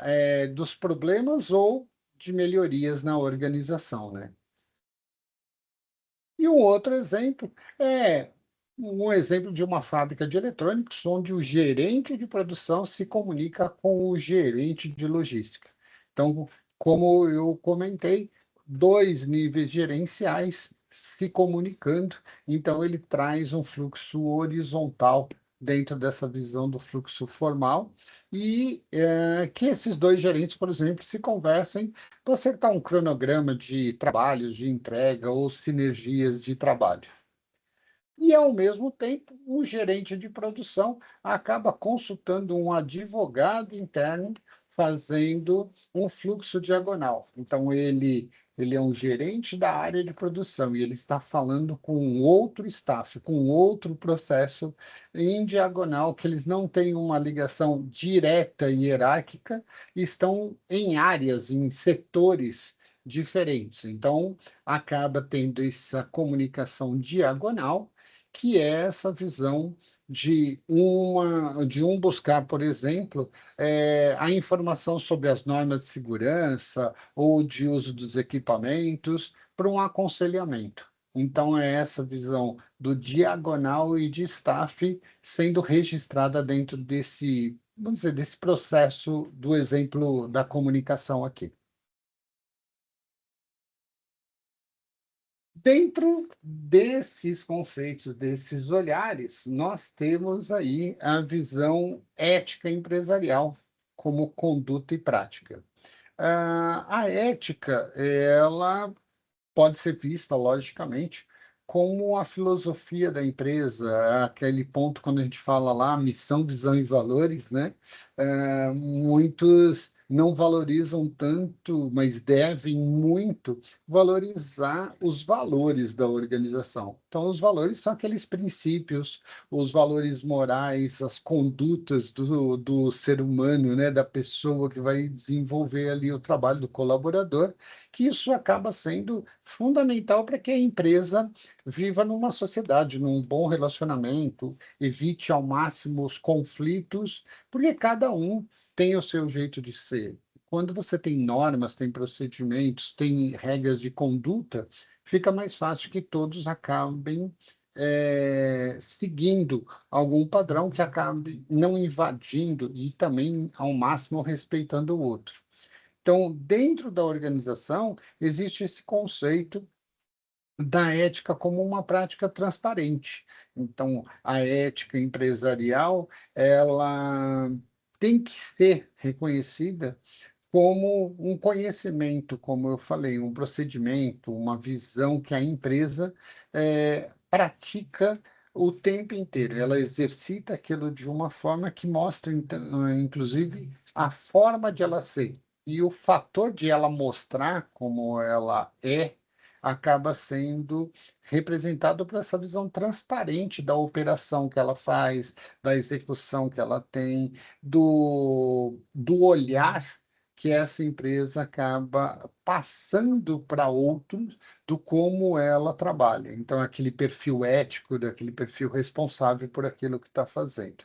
Speaker 2: dos problemas ou de melhorias na organização, né? E um outro exemplo é Um exemplo de uma fábrica de eletrônicos, onde o gerente de produção se comunica com o gerente de logística. Então, como eu comentei, dois níveis gerenciais se comunicando, então ele traz um fluxo horizontal dentro dessa visão do fluxo formal, e que esses dois gerentes, por exemplo, se conversem para acertar um cronograma de trabalhos, de entrega ou sinergias de trabalho. E, ao mesmo tempo, o gerente de produção acaba consultando um advogado interno, fazendo um fluxo diagonal. Então, ele é um gerente da área de produção e ele está falando com um outro staff, com outro processo em diagonal, que eles não têm uma ligação direta e hierárquica, estão em áreas, em setores diferentes. Então, acaba tendo essa comunicação diagonal, que é essa visão de um buscar, por exemplo, a informação sobre as normas de segurança ou de uso dos equipamentos para um aconselhamento. Então, é essa visão do diagonal e de staff sendo registrada dentro desse, vamos dizer, desse processo do exemplo da comunicação aqui. Dentro desses conceitos, desses olhares, nós temos aí a visão ética empresarial como conduta e prática. A ética, ela pode ser vista, logicamente, como a filosofia da empresa, aquele ponto quando a gente fala lá, missão, visão e valores, né? Muitos não valorizam tanto, mas devem muito valorizar os valores da organização. Então, os valores são aqueles princípios, os valores morais, as condutas do ser humano, né? Da pessoa que vai desenvolver ali o trabalho do colaborador, que isso acaba sendo fundamental para que a empresa viva numa sociedade, num bom relacionamento, evite ao máximo os conflitos, porque cada um tem o seu jeito de ser. Quando você tem normas, tem procedimentos, tem regras de conduta, fica mais fácil que todos acabem seguindo algum padrão que acabe não invadindo e também, ao máximo, respeitando o outro. Então, dentro da organização, existe esse conceito da ética como uma prática transparente. Então, a ética empresarial, ela tem que ser reconhecida como um conhecimento, como eu falei, um procedimento, uma visão que a empresa pratica o tempo inteiro. Ela exercita aquilo de uma forma que mostra, inclusive, a forma de ela ser. E o fator de ela mostrar como ela é acaba sendo representado por essa visão transparente da operação que ela faz, da execução que ela tem, do olhar que essa empresa acaba passando para outros do como ela trabalha. Então, aquele perfil ético, daquele perfil responsável por aquilo que está fazendo.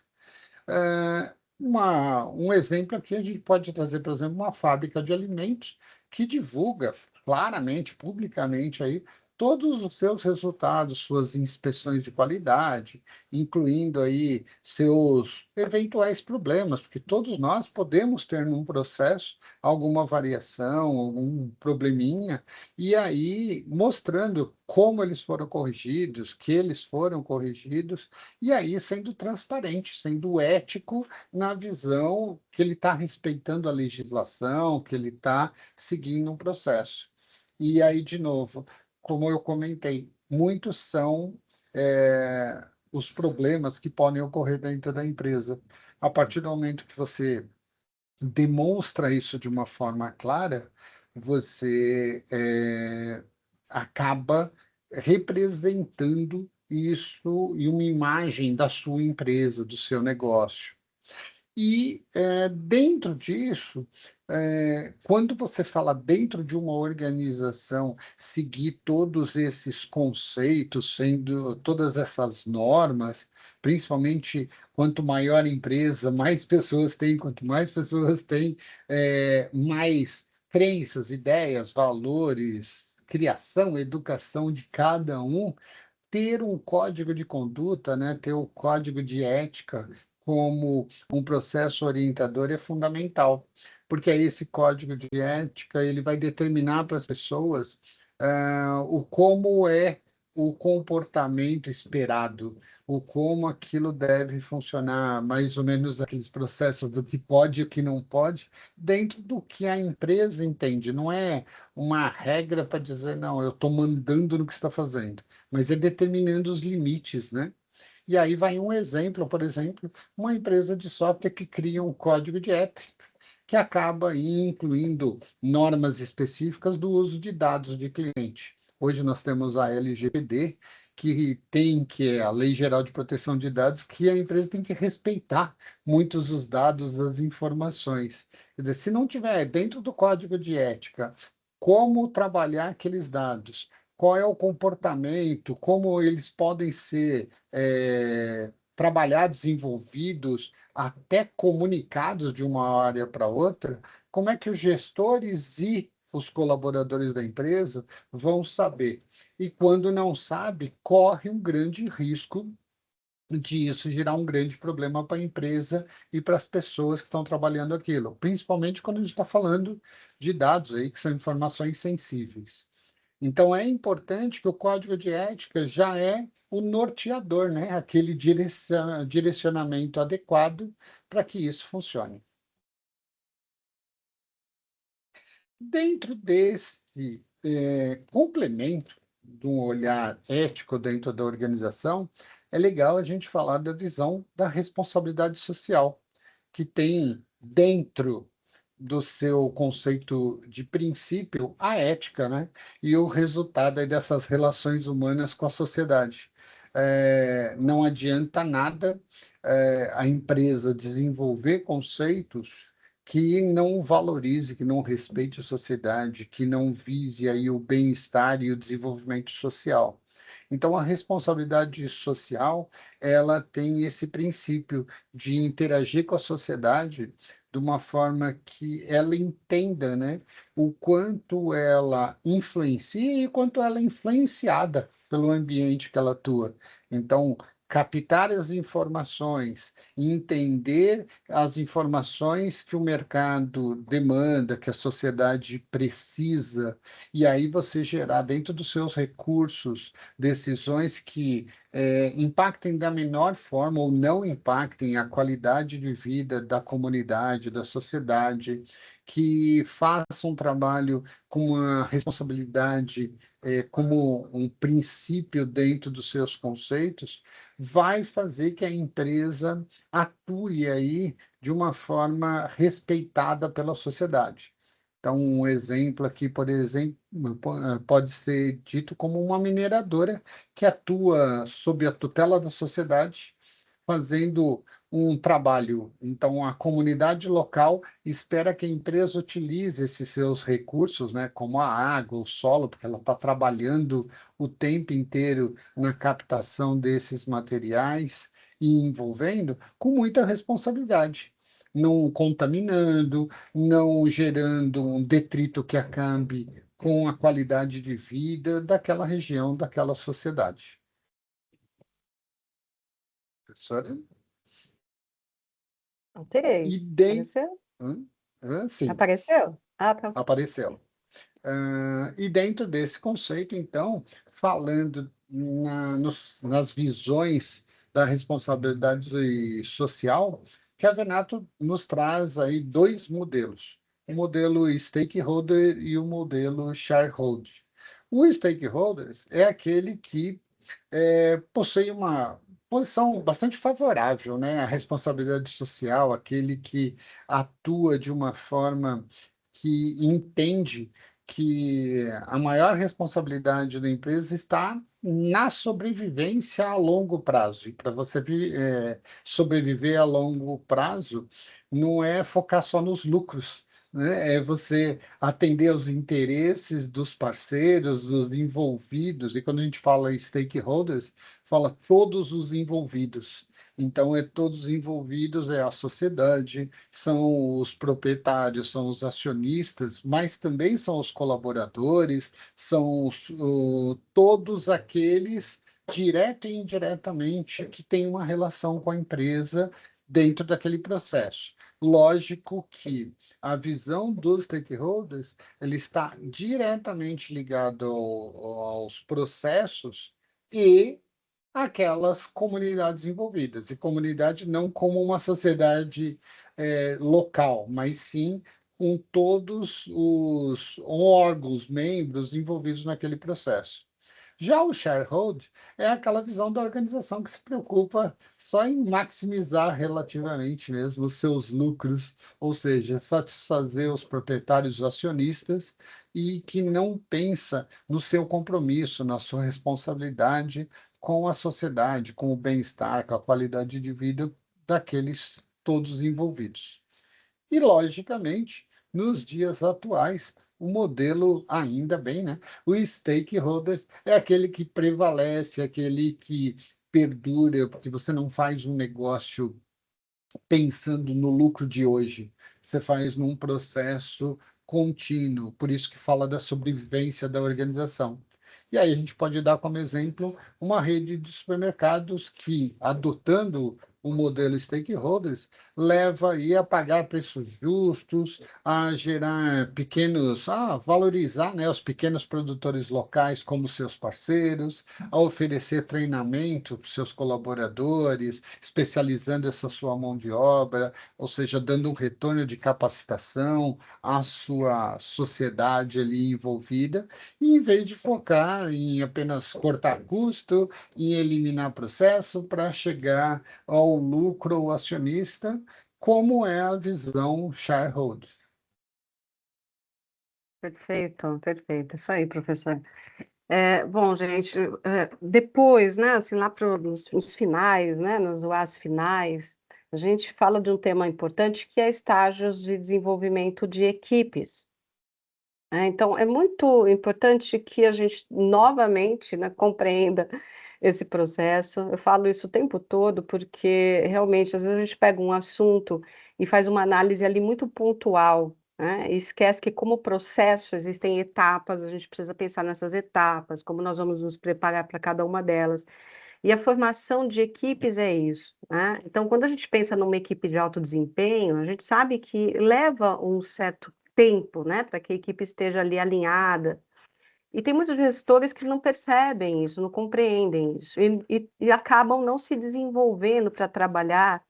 Speaker 2: Um exemplo aqui, a gente pode trazer, por exemplo, uma fábrica de alimentos que divulga claramente, publicamente aí, todos os seus resultados, suas inspeções de qualidade, incluindo aí seus eventuais problemas, porque todos nós podemos ter num processo alguma variação, algum probleminha, e aí mostrando como eles foram corrigidos, que eles foram corrigidos, e aí sendo transparente, sendo ético na visão que ele está respeitando a legislação, que ele está seguindo um processo. E aí, de novo, como eu comentei, muitos são os problemas que podem ocorrer dentro da empresa. A partir do momento que você demonstra isso de uma forma clara, você acaba representando isso e uma imagem da sua empresa, do seu negócio. E dentro disso, quando você fala dentro de uma organização, seguir todos esses conceitos, sendo todas essas normas, principalmente quanto maior a empresa, mais pessoas tem, quanto mais pessoas têm, mais crenças, ideias, valores, criação, educação de cada um, ter um código de conduta, né, ter o código de ética como um processo orientador é fundamental, porque aí esse código de ética ele vai determinar para as pessoas o como é o comportamento esperado, o como aquilo deve funcionar, mais ou menos aqueles processos do que pode e o que não pode, dentro do que a empresa entende. Não é uma regra para dizer, não, eu estou mandando no que está fazendo, mas é determinando os limites, né? E aí vai um exemplo, por exemplo, uma empresa de software que cria um código de ética que acaba incluindo normas específicas do uso de dados de cliente. Hoje nós temos a LGPD, que é a Lei Geral de Proteção de Dados, que a empresa tem que respeitar muitos dos dados, das informações. Quer dizer, se não tiver dentro do código de ética como trabalhar aqueles dados, qual é o comportamento, como eles podem ser trabalhados, desenvolvidos, até comunicados de uma área para outra, como é que os gestores e os colaboradores da empresa vão saber? E quando não sabe, corre um grande risco de isso gerar um grande problema para a empresa e para as pessoas que estão trabalhando aquilo, principalmente quando a gente está falando de dados aí, que são informações sensíveis. Então, é importante que o código de ética já é o norteador, né? Aquele direcionamento adequado para que isso funcione. Dentro desse complemento de um olhar ético dentro da organização, é legal a gente falar da visão da responsabilidade social, que tem dentro do seu conceito de princípio a ética, né? E o resultado aí dessas relações humanas com a sociedade. Não adianta nada a empresa desenvolver conceitos que não valorize, que não respeite a sociedade, que não vise aí o bem-estar e o desenvolvimento social. Então, a responsabilidade social, ela tem esse princípio de interagir com a sociedade de uma forma que ela entenda, né, o quanto ela influencia e quanto ela é influenciada pelo ambiente que ela atua. Então, captar as informações, entender as informações que o mercado demanda, que a sociedade precisa, e aí você gerar dentro dos seus recursos decisões que impactem da menor forma ou não impactem a qualidade de vida da comunidade, da sociedade, que façam um trabalho com uma responsabilidade como um princípio dentro dos seus conceitos, vai fazer que a empresa atue aí de uma forma respeitada pela sociedade. Então, um exemplo aqui, por exemplo, pode ser dito como uma mineradora que atua sob a tutela da sociedade, fazendo um trabalho. Então, a comunidade local espera que a empresa utilize esses seus recursos, né, como a água, o solo, porque ela está trabalhando o tempo inteiro na captação desses materiais e envolvendo com muita responsabilidade. Não contaminando, não gerando um detrito que acabe com a qualidade de vida daquela região, daquela sociedade. Professora?
Speaker 1: Alterei.
Speaker 2: E dentro.
Speaker 1: Apareceu?
Speaker 2: Sim,
Speaker 1: Apareceu? Ah, tá.
Speaker 2: apareceu. E dentro desse conceito, então, falando nas visões da responsabilidade social, que a Venato nos traz aí dois modelos, o modelo stakeholder e o modelo shareholder. O stakeholder é aquele que possui uma posição bastante favorável, né, à responsabilidade social, aquele que atua de uma forma que entende que a maior responsabilidade da empresa está na sobrevivência a longo prazo. E para você sobreviver a longo prazo, não é focar só nos lucros, né? É você atender aos interesses dos parceiros, dos envolvidos. E quando a gente fala em stakeholders, fala todos os envolvidos. Então, todos os envolvidos, é a sociedade, são os proprietários, são os acionistas, mas também são os colaboradores, são todos aqueles direta e indiretamente, que tem uma relação com a empresa dentro daquele processo. Lógico que a visão dos stakeholders ele está diretamente ligado aos processos e aquelas comunidades envolvidas. E comunidade não como uma sociedade local, mas sim com todos os órgãos, membros envolvidos naquele processo. Já o shareholder é aquela visão da organização que se preocupa só em maximizar relativamente mesmo os seus lucros, ou seja, satisfazer os proprietários acionistas e que não pensa no seu compromisso, na sua responsabilidade com a sociedade, com o bem-estar, com a qualidade de vida daqueles todos envolvidos. E, logicamente, nos dias atuais, o modelo, ainda bem, né? O stakeholders é aquele que prevalece, aquele que perdura, porque você não faz um negócio pensando no lucro de hoje, você faz num processo contínuo, por isso que fala da sobrevivência da organização. E aí a gente pode dar como exemplo uma rede de supermercados que, adotando o modelo stakeholders, leva aí a pagar preços justos, a gerar pequenos, a valorizar, né, os pequenos produtores locais como seus parceiros, a oferecer treinamento para os seus colaboradores, especializando essa sua mão de obra, ou seja, dando um retorno de capacitação à sua sociedade ali envolvida, e em vez de focar em apenas cortar custo, em eliminar processo para chegar ao lucro ao acionista, como é a visão shareholder.
Speaker 1: Perfeito, perfeito. Isso aí, professor. Bom, gente, depois, né, assim, lá para os finais, né, nos UAS finais, a gente fala de um tema importante que é estágios de desenvolvimento de equipes. Então, é muito importante que a gente novamente, né, compreenda esse processo. Eu falo isso o tempo todo porque realmente, às vezes, a gente pega um assunto e faz uma análise ali muito pontual, né, e esquece que, como processo, existem etapas, a gente precisa pensar nessas etapas, como nós vamos nos preparar para cada uma delas. E a formação de equipes é isso, né? Então, quando a gente pensa numa equipe de alto desempenho, a gente sabe que leva um certo tempo, né, para que a equipe esteja ali alinhada. E tem muitos gestores que não percebem isso, não compreendem isso, e acabam não se desenvolvendo para trabalhar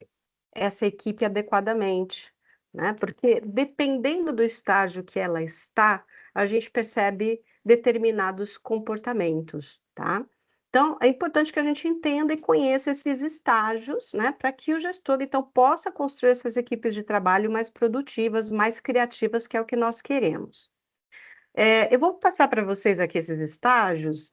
Speaker 1: essa equipe adequadamente, né? Porque dependendo do estágio que ela está, a gente percebe determinados comportamentos, tá? Então, é importante que a gente entenda e conheça esses estágios, né, para que o gestor, então, possa construir essas equipes de trabalho mais produtivas, mais criativas, que é o que nós queremos. Eu vou passar para vocês aqui esses estágios,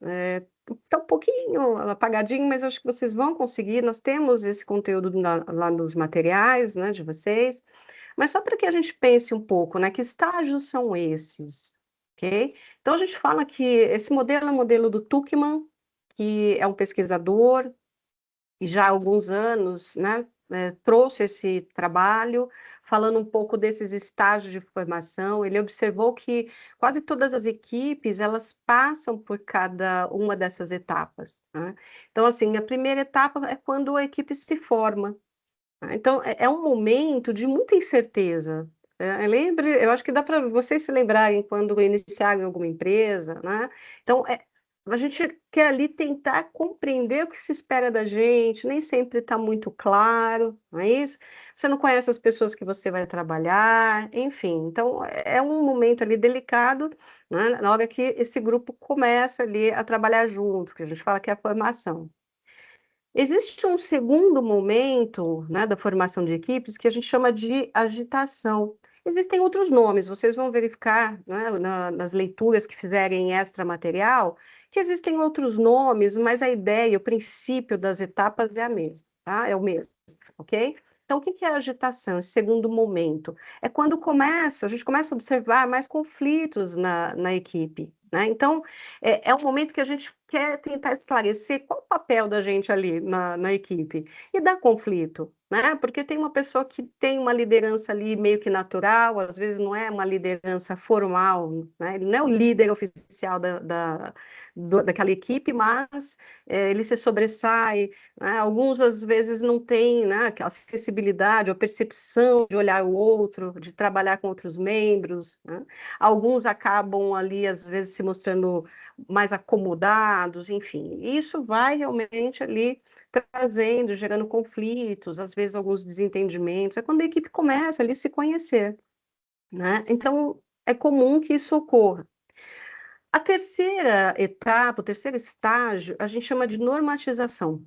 Speaker 1: tá um pouquinho apagadinho, mas acho que vocês vão conseguir. Nós temos esse conteúdo lá nos materiais, né, de vocês, mas só para que a gente pense um pouco, né, que estágios são esses, ok? Então, a gente fala que esse modelo é o modelo do Tuckman, que é um pesquisador, e já há alguns anos, né, trouxe esse trabalho, falando um pouco desses estágios de formação. Ele observou que quase todas as equipes, elas passam por cada uma dessas etapas, né. Então, assim, a primeira etapa é quando a equipe se forma, né. Então, é um momento de muita incerteza. Lembre eu acho que dá para vocês se lembrarem quando iniciaram em alguma empresa, né. Então, a gente quer ali tentar compreender o que se espera da gente, nem sempre está muito claro, não é isso? Você não conhece as pessoas que você vai trabalhar, enfim. Então, é um momento ali delicado, né, na hora que esse grupo começa ali a trabalhar junto, que a gente fala que é a formação. Existe um segundo momento, né, da formação de equipes que a gente chama de agitação. Existem outros nomes, vocês vão verificar, né, nas leituras que fizerem extra material, que existem outros nomes, mas a ideia, o princípio das etapas é a mesma, tá? É o mesmo, ok? Então, o que que é a agitação, esse segundo momento? É quando a gente começa a observar mais conflitos na equipe, né? Então, é um momento que a gente quer tentar esclarecer qual o papel da gente ali na equipe. E dá conflito, né? Porque tem uma pessoa que tem uma liderança ali meio que natural, às vezes não é uma liderança formal, né? Ele não é o líder oficial daquela equipe, mas ele se sobressai, né? Alguns às vezes não têm, né, a acessibilidade, a percepção de olhar o outro, de trabalhar com outros membros, né? Alguns acabam ali, às vezes, se mostrando mais acomodados, enfim. Isso vai realmente ali trazendo, gerando conflitos, às vezes alguns desentendimentos. É quando a equipe começa ali a se conhecer, né? Então, é comum que isso ocorra. A terceira etapa, o terceiro estágio, a gente chama de normatização,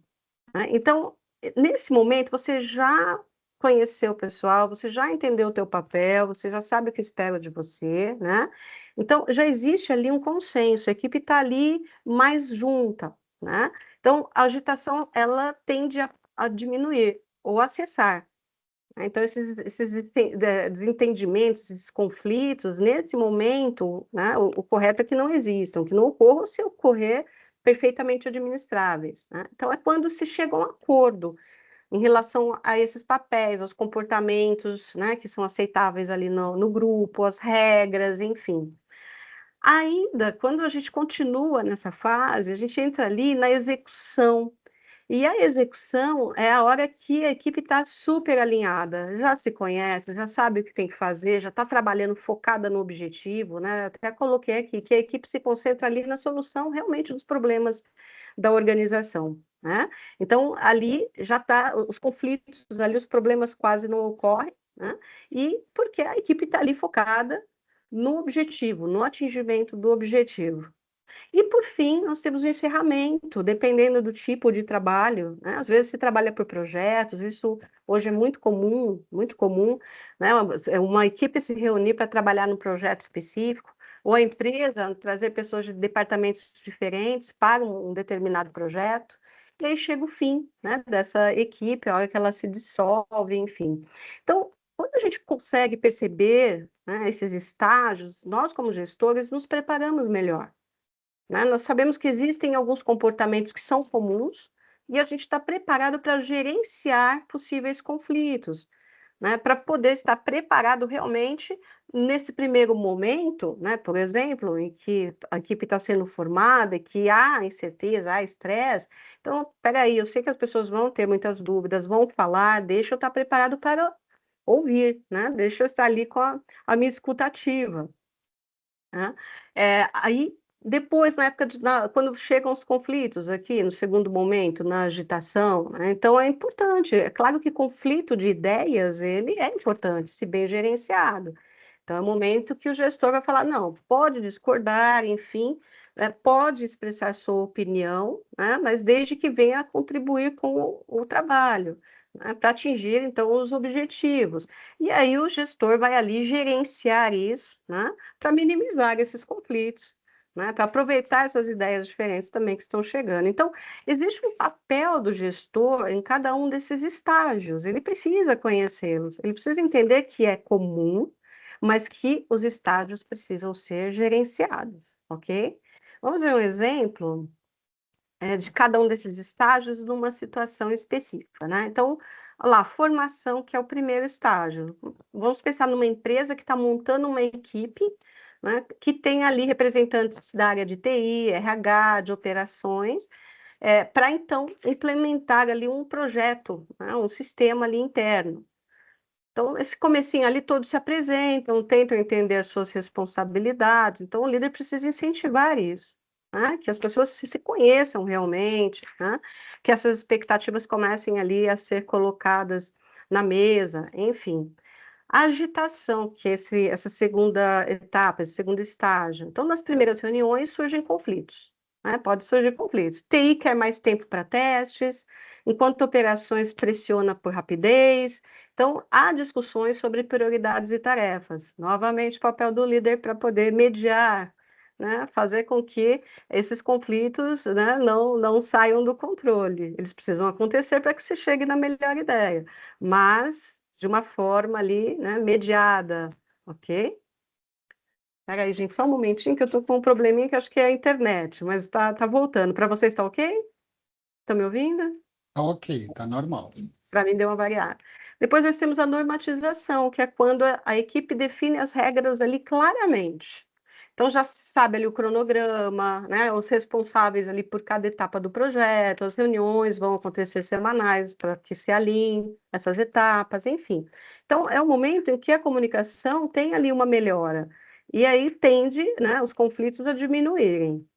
Speaker 1: né? Então, nesse momento, você já conheceu o pessoal, você já entendeu o teu papel, você já sabe o que espera de você, né? Então, já existe ali um consenso, a equipe está ali mais junta, né? Então, a agitação, ela tende a diminuir ou a cessar, né? Então, esses desentendimentos, esses conflitos, nesse momento, né, o correto é que não existam, que não ocorram, se ocorrer, perfeitamente administráveis, né? Então, é quando se chega a um acordo em relação a esses papéis, aos comportamentos, né, que são aceitáveis ali no grupo, as regras, enfim. Ainda, quando a gente continua nessa fase, a gente entra ali na execução, e a execução é a hora que a equipe está super alinhada, já se conhece, já sabe o que tem que fazer, já está trabalhando focada no objetivo, né? Eu até coloquei aqui que a equipe se concentra ali na solução realmente dos problemas da organização, né? Então, ali já está, os conflitos, ali os problemas quase não ocorrem, né? E porque a equipe está ali focada no objetivo, no atingimento do objetivo. E, por fim, nós temos o encerramento, dependendo do tipo de trabalho, né? Às vezes se trabalha por projetos, isso hoje é muito comum, né? Uma equipe se reunir para trabalhar num projeto específico, ou a empresa trazer pessoas de departamentos diferentes para um determinado projeto, e aí chega o fim, né, dessa equipe, a hora que ela se dissolve, enfim. Então, quando a gente consegue perceber, né, esses estágios, nós, como gestores, nos preparamos melhor, né? Nós sabemos que existem alguns comportamentos que são comuns e a gente está preparado para gerenciar possíveis conflitos, né? Para poder estar preparado realmente nesse primeiro momento, né? Por exemplo, em que a equipe está sendo formada, e que há incerteza, há estresse. Então, peraí, eu sei que as pessoas vão ter muitas dúvidas, vão falar, deixa eu estar preparado para ouvir, né? Deixa eu estar ali com a minha escutativa, né? Aí, depois, na época quando chegam os conflitos aqui, no segundo momento, na agitação, né? Então é importante, é claro que conflito de ideias, ele é importante, se bem gerenciado. Então é o momento que o gestor vai falar, não, pode discordar, enfim, pode expressar sua opinião, né? Mas desde que venha a contribuir com o trabalho, né? Para atingir, então, os objetivos. E aí o gestor vai ali gerenciar isso, né? Para minimizar esses conflitos, né? Para aproveitar essas ideias diferentes também que estão chegando. Então, existe um papel do gestor em cada um desses estágios, ele precisa conhecê-los, ele precisa entender que é comum, mas que os estágios precisam ser gerenciados, ok? Vamos ver um exemplo de cada um desses estágios numa situação específica, né? Então, olha lá, formação, que é o primeiro estágio. Vamos pensar numa empresa que está montando uma equipe, né, que tem ali representantes da área de TI, RH, de operações, para então implementar ali um projeto, né, um sistema ali interno. Então, esse comecinho ali, todos se apresentam, tentam entender as suas responsabilidades. Então, o líder precisa incentivar isso, né? Que as pessoas se conheçam realmente, né? Que essas expectativas comecem ali a ser colocadas na mesa, enfim. A agitação, que é essa segunda etapa, esse segundo estágio. Então, nas primeiras reuniões surgem conflitos, né? Pode surgir conflitos. TI quer mais tempo para testes, enquanto operações pressiona por rapidez. Então, há discussões sobre prioridades e tarefas. Novamente, o papel do líder para poder mediar, né? Fazer com que esses conflitos, né, não saiam do controle. Eles precisam acontecer para que se chegue na melhor ideia, mas de uma forma ali, né, mediada, ok? Espera aí, gente, só um momentinho que eu estou com um probleminha que acho que é a internet, mas tá voltando. Para vocês está ok? Estão me ouvindo?
Speaker 2: Tá ok, tá normal.
Speaker 1: Para mim deu uma variada. Depois nós temos a normatização, que é quando a equipe define as regras ali claramente. Então já se sabe ali o cronograma, né, os responsáveis ali por cada etapa do projeto, as reuniões vão acontecer semanais para que se alinhem essas etapas, enfim. Então é o momento em que a comunicação tem ali uma melhora, e aí tende, né, os conflitos a diminuírem.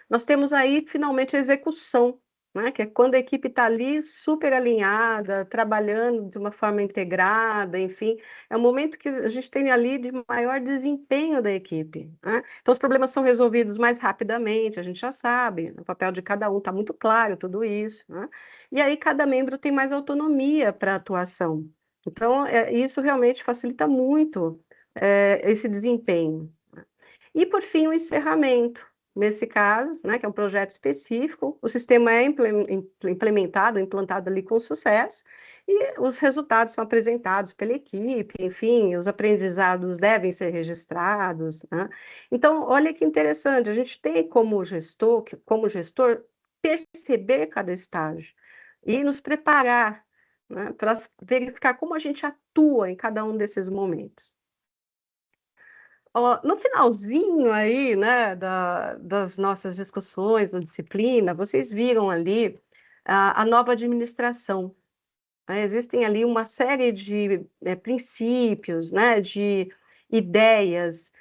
Speaker 1: Nós temos aí finalmente a execução, né, que é quando a equipe está ali super alinhada, trabalhando de uma forma integrada, enfim, é o momento que a gente tem ali de maior desempenho da equipe, né? Então os problemas são resolvidos mais rapidamente, a gente já sabe, o papel de cada um está muito claro, tudo isso, né? E aí cada membro tem mais autonomia para atuação. Então, isso realmente facilita muito esse desempenho. E, por fim, o encerramento. Nesse caso, né, que é um projeto específico, o sistema é implementado, implantado ali com sucesso, e os resultados são apresentados pela equipe, enfim, os aprendizados devem ser registrados, né? Então, olha que interessante, a gente tem como gestor, perceber cada estágio e nos preparar, né, para verificar como a gente atua em cada um desses momentos. Ó, no finalzinho aí, né, das nossas discussões na disciplina, vocês viram ali a nova administração, né? Existem ali uma série de princípios, né, de ideias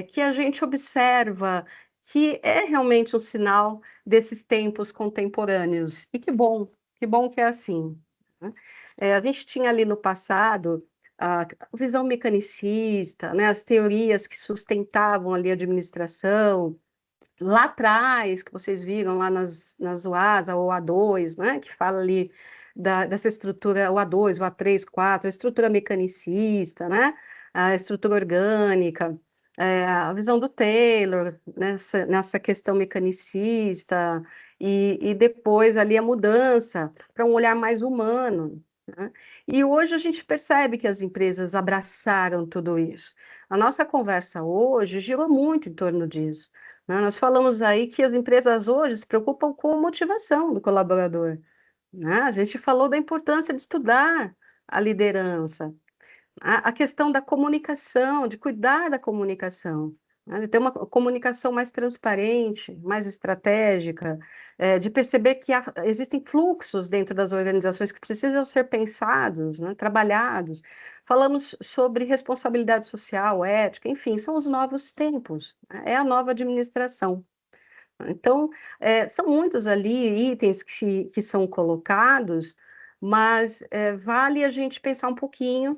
Speaker 1: que a gente observa que é realmente um sinal desses tempos contemporâneos. E que bom que é assim, né? A gente tinha ali no passado a visão mecanicista, né, as teorias que sustentavam ali a administração, lá atrás, que vocês viram lá nas UAs, a OA2, né, que fala ali dessa estrutura OA2, OA3, 4, a estrutura mecanicista, né, a estrutura orgânica, a visão do Taylor nessa questão mecanicista, e depois ali a mudança para um olhar mais humano, né? E hoje a gente percebe que as empresas abraçaram tudo isso. A nossa conversa hoje girou muito em torno disso, né? Nós falamos aí que as empresas hoje se preocupam com a motivação do colaborador, né? A gente falou da importância de estudar a liderança, a questão da comunicação, de cuidar da comunicação, né? De ter uma comunicação mais transparente, mais estratégica, de perceber que existem fluxos dentro das organizações que precisam ser pensados, né, trabalhados. Falamos sobre responsabilidade social, ética, enfim, são os novos tempos, né? É a nova administração. Então, são muitos ali itens que são colocados, mas vale a gente pensar um pouquinho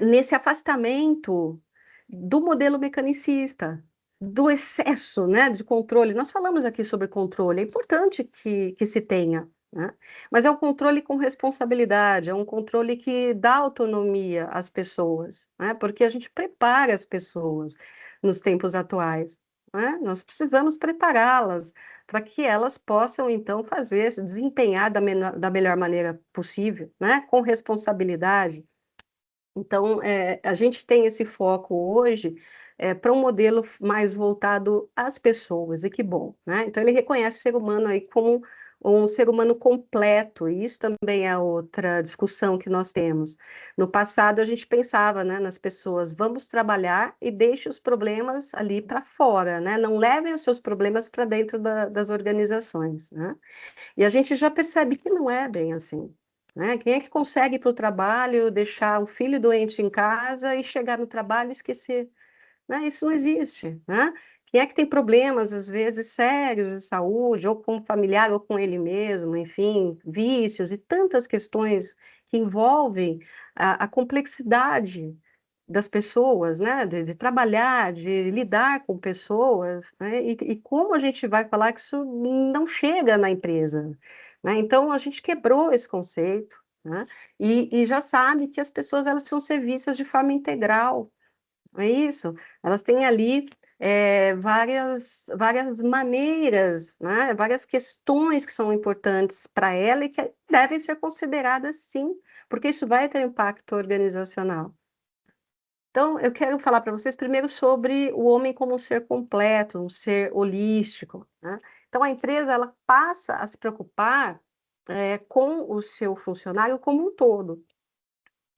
Speaker 1: nesse afastamento do modelo mecanicista, do excesso, né, de controle. Nós falamos aqui sobre controle, é importante que se tenha, né? Mas é um controle com responsabilidade, é um controle que dá autonomia às pessoas, né? Porque a gente prepara as pessoas nos tempos atuais, né? Nós precisamos prepará-las para que elas possam, então, se desempenhar da melhor maneira possível, né? Com responsabilidade. Então, a gente tem esse foco hoje para um modelo mais voltado às pessoas, e que bom, né? Então, ele reconhece o ser humano aí como um ser humano completo, e isso também é outra discussão que nós temos. No passado, a gente pensava, né, nas pessoas, vamos trabalhar e deixe os problemas ali para fora, né? Não levem os seus problemas para dentro das organizações, né? E a gente já percebe que não é bem assim, né? Quem é que consegue ir para o trabalho, deixar o filho doente em casa e chegar no trabalho e esquecer, né? Isso não existe, né? Quem é que tem problemas, às vezes, sérios de saúde, ou com o familiar, ou com ele mesmo, enfim, vícios e tantas questões que envolvem a complexidade das pessoas, né? De trabalhar, de lidar com pessoas, né? E como a gente vai falar que isso não chega na empresa, né? Então, a gente quebrou esse conceito, né? E já sabe que as pessoas elas precisam ser vistas de forma integral, não é isso? Elas têm ali várias maneiras, né? Várias questões que são importantes para ela e que devem ser consideradas sim, porque isso vai ter impacto organizacional. Então, eu quero falar para vocês primeiro sobre o homem como um ser completo, um ser holístico, né? Então, a empresa ela passa a se preocupar com o seu funcionário como um todo,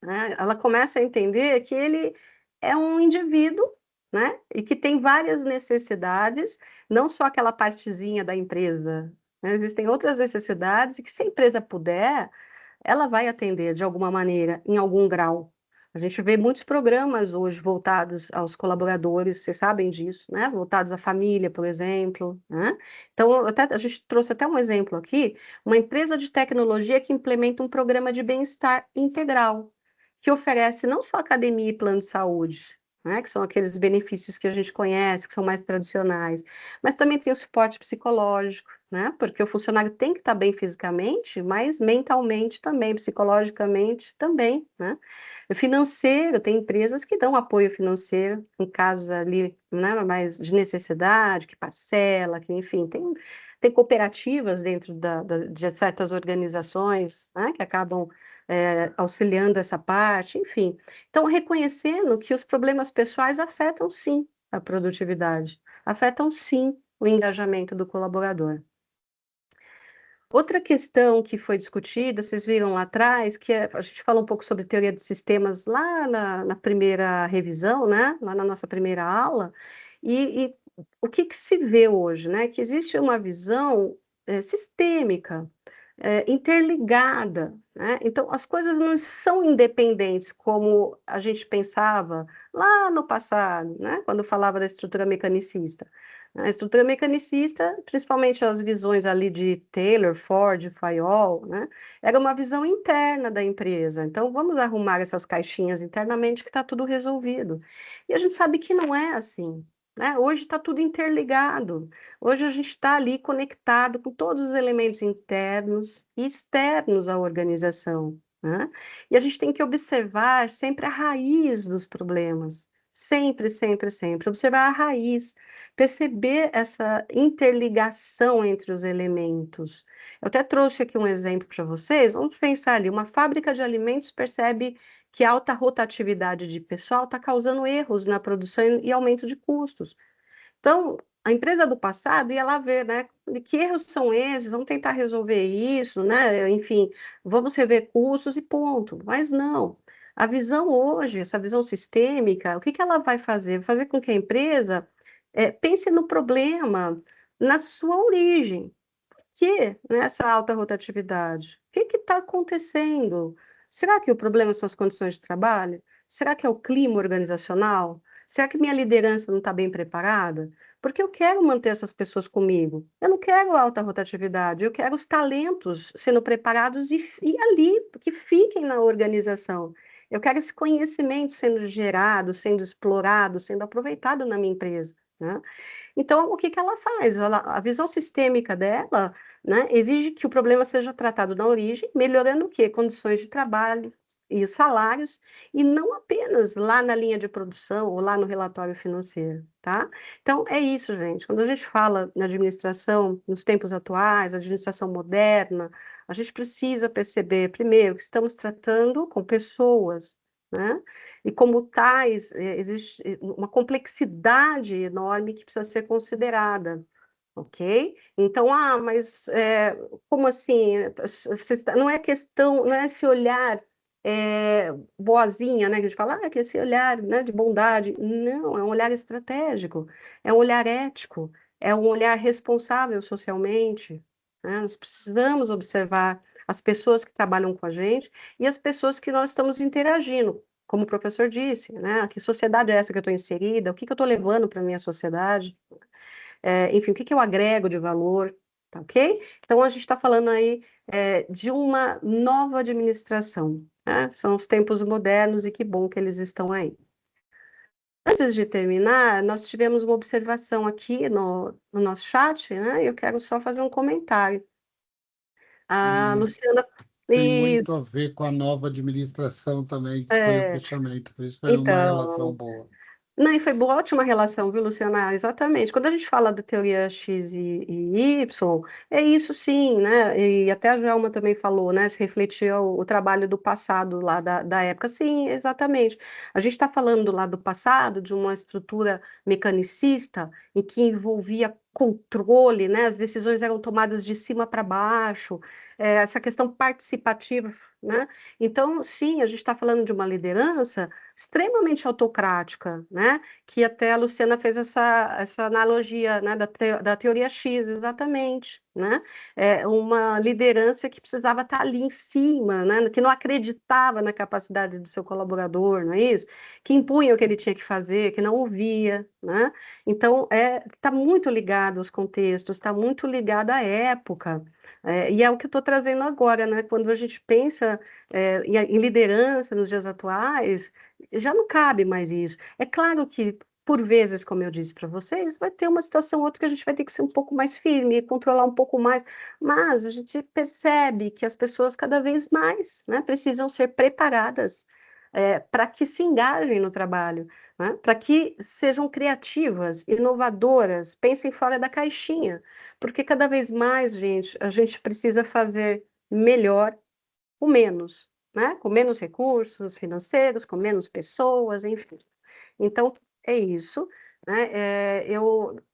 Speaker 1: né? Ela começa a entender que ele é um indivíduo, né, e que tem várias necessidades, não só aquela partezinha da empresa, né, existem outras necessidades e que se a empresa puder, ela vai atender de alguma maneira, em algum grau. A gente vê muitos programas hoje voltados aos colaboradores, vocês sabem disso, né? Voltados à família, por exemplo, né? Então, a gente trouxe até um exemplo aqui, uma empresa de tecnologia que implementa um programa de bem-estar integral, que oferece não só academia e plano de saúde, né? Que são aqueles benefícios que a gente conhece, que são mais tradicionais, mas também tem o suporte psicológico, né? Porque o funcionário tem que estar bem fisicamente, mas mentalmente também, psicologicamente também, né? Financeiro, tem empresas que dão apoio financeiro em casos ali, né, mais de necessidade, que parcela, que enfim, tem cooperativas dentro de certas organizações, né, que acabam auxiliando essa parte, enfim. Então, reconhecendo que os problemas pessoais afetam sim a produtividade, afetam sim o engajamento do colaborador. Outra questão que foi discutida, vocês viram lá atrás, a gente falou um pouco sobre teoria de sistemas lá na primeira revisão, né? Lá na nossa primeira aula, e o que que se vê hoje, né? Que existe uma visão sistêmica, interligada, né? Então, as coisas não são independentes como a gente pensava lá no passado, né? Quando falava da estrutura mecanicista. A estrutura mecanicista, principalmente as visões ali de Taylor, Ford, Fayol, né? Era uma visão interna da empresa. Então, vamos arrumar essas caixinhas internamente que está tudo resolvido. E a gente sabe que não é assim, né? Hoje está tudo interligado. Hoje a gente está ali conectado com todos os elementos internos e externos à organização, né? E a gente tem que observar sempre a raiz dos problemas. Sempre, sempre, sempre. Observar a raiz, perceber essa interligação entre os elementos. Eu até trouxe aqui um exemplo para vocês. Vamos pensar ali: uma fábrica de alimentos percebe que a alta rotatividade de pessoal está causando erros na produção e aumento de custos. Então, a empresa do passado ia lá ver, né, de que erros são esses, vamos tentar resolver isso, né, enfim, vamos rever custos e ponto. Mas não. A visão hoje, essa visão sistêmica, o que que ela vai fazer? Vai fazer com que a empresa pense no problema, na sua origem. Que nessa alta rotatividade? O que está acontecendo? Será que o problema são as condições de trabalho? Será que é o clima organizacional? Será que minha liderança não está bem preparada? Porque eu quero manter essas pessoas comigo. Eu não quero alta rotatividade, eu quero os talentos sendo preparados e ali, que fiquem na organização. Eu quero esse conhecimento sendo gerado, sendo explorado, sendo aproveitado na minha empresa, né? Então, o que que ela faz? A visão sistêmica dela, né, exige que o problema seja tratado na origem, melhorando o quê? Condições de trabalho e salários, e não apenas lá na linha de produção ou lá no relatório financeiro, tá? Então, é isso, gente. Quando a gente fala na administração, nos tempos atuais, administração moderna, a gente precisa perceber, primeiro, que estamos tratando com pessoas, né? E como tais, existe uma complexidade enorme que precisa ser considerada, ok? Então, mas como assim? Não é questão, não é esse olhar boazinha, né? Que a gente fala, que esse olhar, né, de bondade. Não, é um olhar estratégico, é um olhar ético, é um olhar responsável socialmente, né? Nós precisamos observar as pessoas que trabalham com a gente e as pessoas que nós estamos interagindo. Como o professor disse, né? Que sociedade é essa que eu estou inserida? O que que eu estou levando para a minha sociedade? Enfim, o que que eu agrego de valor, tá ok? Então, a gente está falando aí de uma nova administração, né? São os tempos modernos e que bom que eles estão aí. Antes de terminar, nós tivemos uma observação aqui no nosso chat, né? Eu quero só fazer um comentário. A
Speaker 2: E
Speaker 1: Luciana...
Speaker 2: tem muito
Speaker 1: Isso,
Speaker 2: a ver com a nova administração também, que foi o
Speaker 1: é,
Speaker 2: fechamento, por isso foi uma relação
Speaker 1: então...
Speaker 2: boa.
Speaker 1: Não, e foi boa, ótima relação, viu, Luciana? Exatamente. Quando a gente fala da teoria X e Y, é isso sim, né? E até a Joelma também falou, né? Se refletia o trabalho do passado lá da época. Sim, exatamente. A gente está falando lá do passado, de uma estrutura mecanicista em que envolvia controle, né? As decisões eram tomadas de cima para baixo, essa questão participativa, né? Então, sim, a gente está falando de uma liderança extremamente autocrática, né? Que até a Luciana fez essa analogia, né? Da teoria X, exatamente, né? É uma liderança que precisava estar ali em cima, né? Que não acreditava na capacidade do seu colaborador, não é isso? Que impunha o que ele tinha que fazer, que não ouvia, né? Então, está muito ligado aos contextos, está muito ligado à época. E é o que eu estou trazendo agora, né? Quando a gente pensa em liderança nos dias atuais, já não cabe mais isso. É claro que, por vezes, como eu disse para vocês, vai ter uma situação ou outra que a gente vai ter que ser um pouco mais firme, controlar um pouco mais, mas a gente percebe que as pessoas cada vez mais, né, precisam ser preparadas para que se engajem no trabalho, né? Para que sejam criativas, inovadoras, pensem fora da caixinha, porque cada vez mais, gente, a gente precisa fazer melhor com menos, né? Com menos recursos financeiros, com menos pessoas, enfim. Então, é isso, né?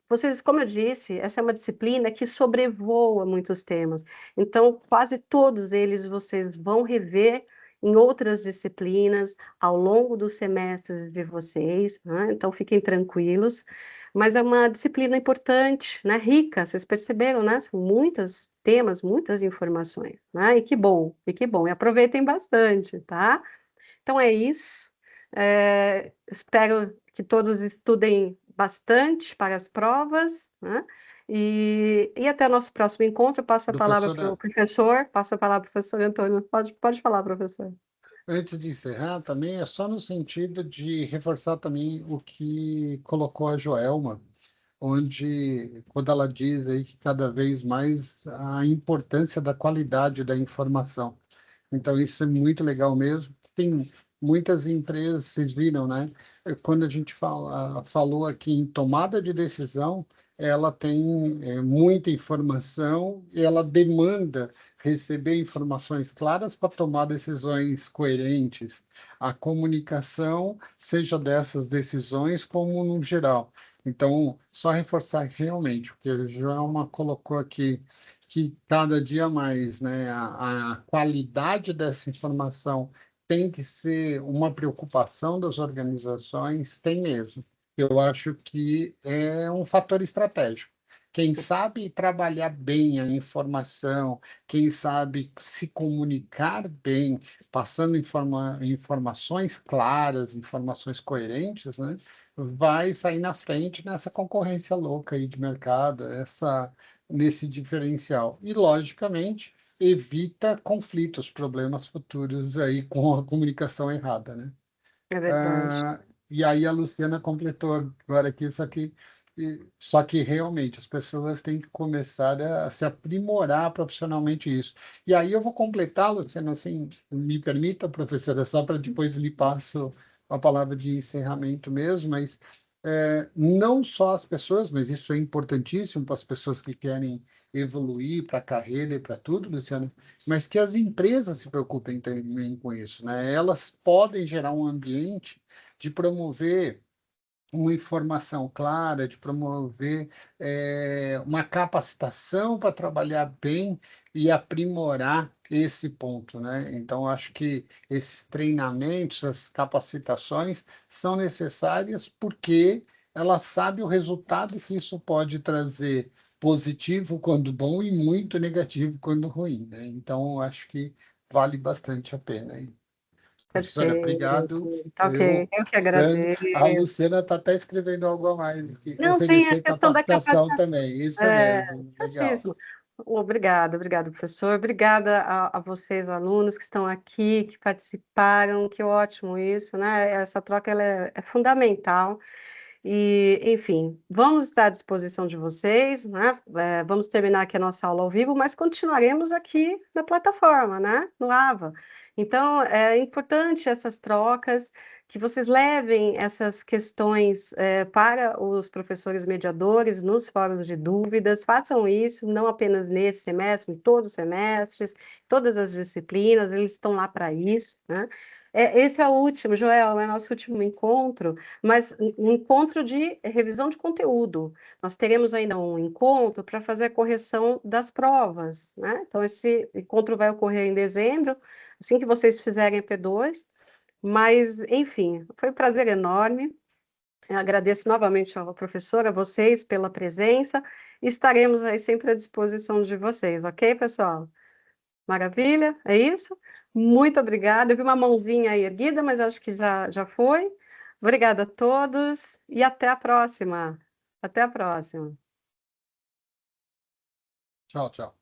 Speaker 1: Vocês, como eu disse, essa é uma disciplina que sobrevoa muitos temas. Então, quase todos eles vocês vão rever em outras disciplinas ao longo do semestre de vocês, né? Então, fiquem tranquilos. Mas é uma disciplina importante, né? Rica, vocês perceberam, né? São muitos temas, muitas informações, né? E que bom, e que bom. E aproveitem bastante, tá? Então é isso. Espero que todos estudem bastante para as provas, né? E até o nosso próximo encontro. Eu passo a palavra para o
Speaker 2: Professora,
Speaker 1: professor. Passo a palavra para o professor Antônio. Pode falar, professor.
Speaker 2: antes de encerrar, também é só no sentido de reforçar também o que colocou a Joelma, onde, quando ela diz aí que cada vez mais a importância da qualidade da informação. Então, isso é muito legal mesmo. Tem muitas empresas, vocês viram, né? Quando a gente falou aqui em tomada de decisão, ela tem muita informação e ela demanda receber informações claras para tomar decisões coerentes. A comunicação, seja dessas decisões como no geral. Então, só reforçar realmente o que a Joelma colocou aqui que cada dia mais, né, a qualidade dessa informação tem que ser uma preocupação das organizações, tem mesmo. Eu acho que é um fator estratégico. Quem sabe trabalhar bem a informação, quem sabe se comunicar bem, passando informações claras, informações coerentes, né, vai sair na frente nessa concorrência louca aí de mercado, nesse diferencial. E, logicamente, evita conflitos, problemas futuros aí com a comunicação errada, né?
Speaker 1: É verdade.
Speaker 2: E aí a Luciana completou agora aqui, só que realmente as pessoas têm que começar a se aprimorar profissionalmente isso. E aí eu vou completar, Luciana, assim, me permita, professora, só para depois lhe passo a palavra de encerramento mesmo, mas não só as pessoas, mas isso é importantíssimo para as pessoas que querem evoluir para a carreira e para tudo, Luciana, mas que as empresas se preocupem também com isso, né? Elas podem gerar um ambiente de promover uma informação clara, de promover uma capacitação para trabalhar bem e aprimorar esse ponto, né? Então, acho que esses treinamentos, essas capacitações são necessárias porque ela sabe o resultado que isso pode trazer positivo quando bom e muito negativo quando ruim, né? Então, acho que vale bastante a pena. Professora, obrigado.
Speaker 1: Perfeito. Tá ok.
Speaker 2: Eu
Speaker 1: Eu que
Speaker 2: passando. A
Speaker 1: agradeço.
Speaker 2: Luciana está até escrevendo algo a mais aqui.
Speaker 1: Não, sim, a
Speaker 2: Oferecer
Speaker 1: questão da
Speaker 2: capacitação
Speaker 1: capacitação.
Speaker 2: também. Isso mesmo. Legal.
Speaker 1: Certíssimo. Obrigada, obrigada, professor. Obrigada a vocês, alunos que estão aqui, que participaram. Que ótimo isso, né? Essa troca ela é fundamental. E, enfim, vamos estar à disposição de vocês, né? Vamos terminar aqui a nossa aula ao vivo, mas continuaremos aqui na plataforma, né? No AVA. Então, é importante essas trocas, que vocês levem essas questões para os professores mediadores nos fóruns de dúvidas, façam isso, não apenas nesse semestre, em todos os semestres, todas as disciplinas, eles estão lá para isso, né? Esse é o último, Joel, é nosso último encontro, mas um encontro de revisão de conteúdo. Nós teremos ainda um encontro para fazer a correção das provas, né? Então, esse encontro vai ocorrer em dezembro, assim que vocês fizerem P2, mas, enfim, foi um prazer enorme. Eu agradeço novamente ao professor, a vocês pela presença, e estaremos aí sempre à disposição de vocês, ok, pessoal? Maravilha, é isso? Muito obrigada. Eu vi uma mãozinha aí erguida, mas acho que já foi. Obrigada a todos e até a próxima. Até a próxima.
Speaker 2: Tchau, tchau.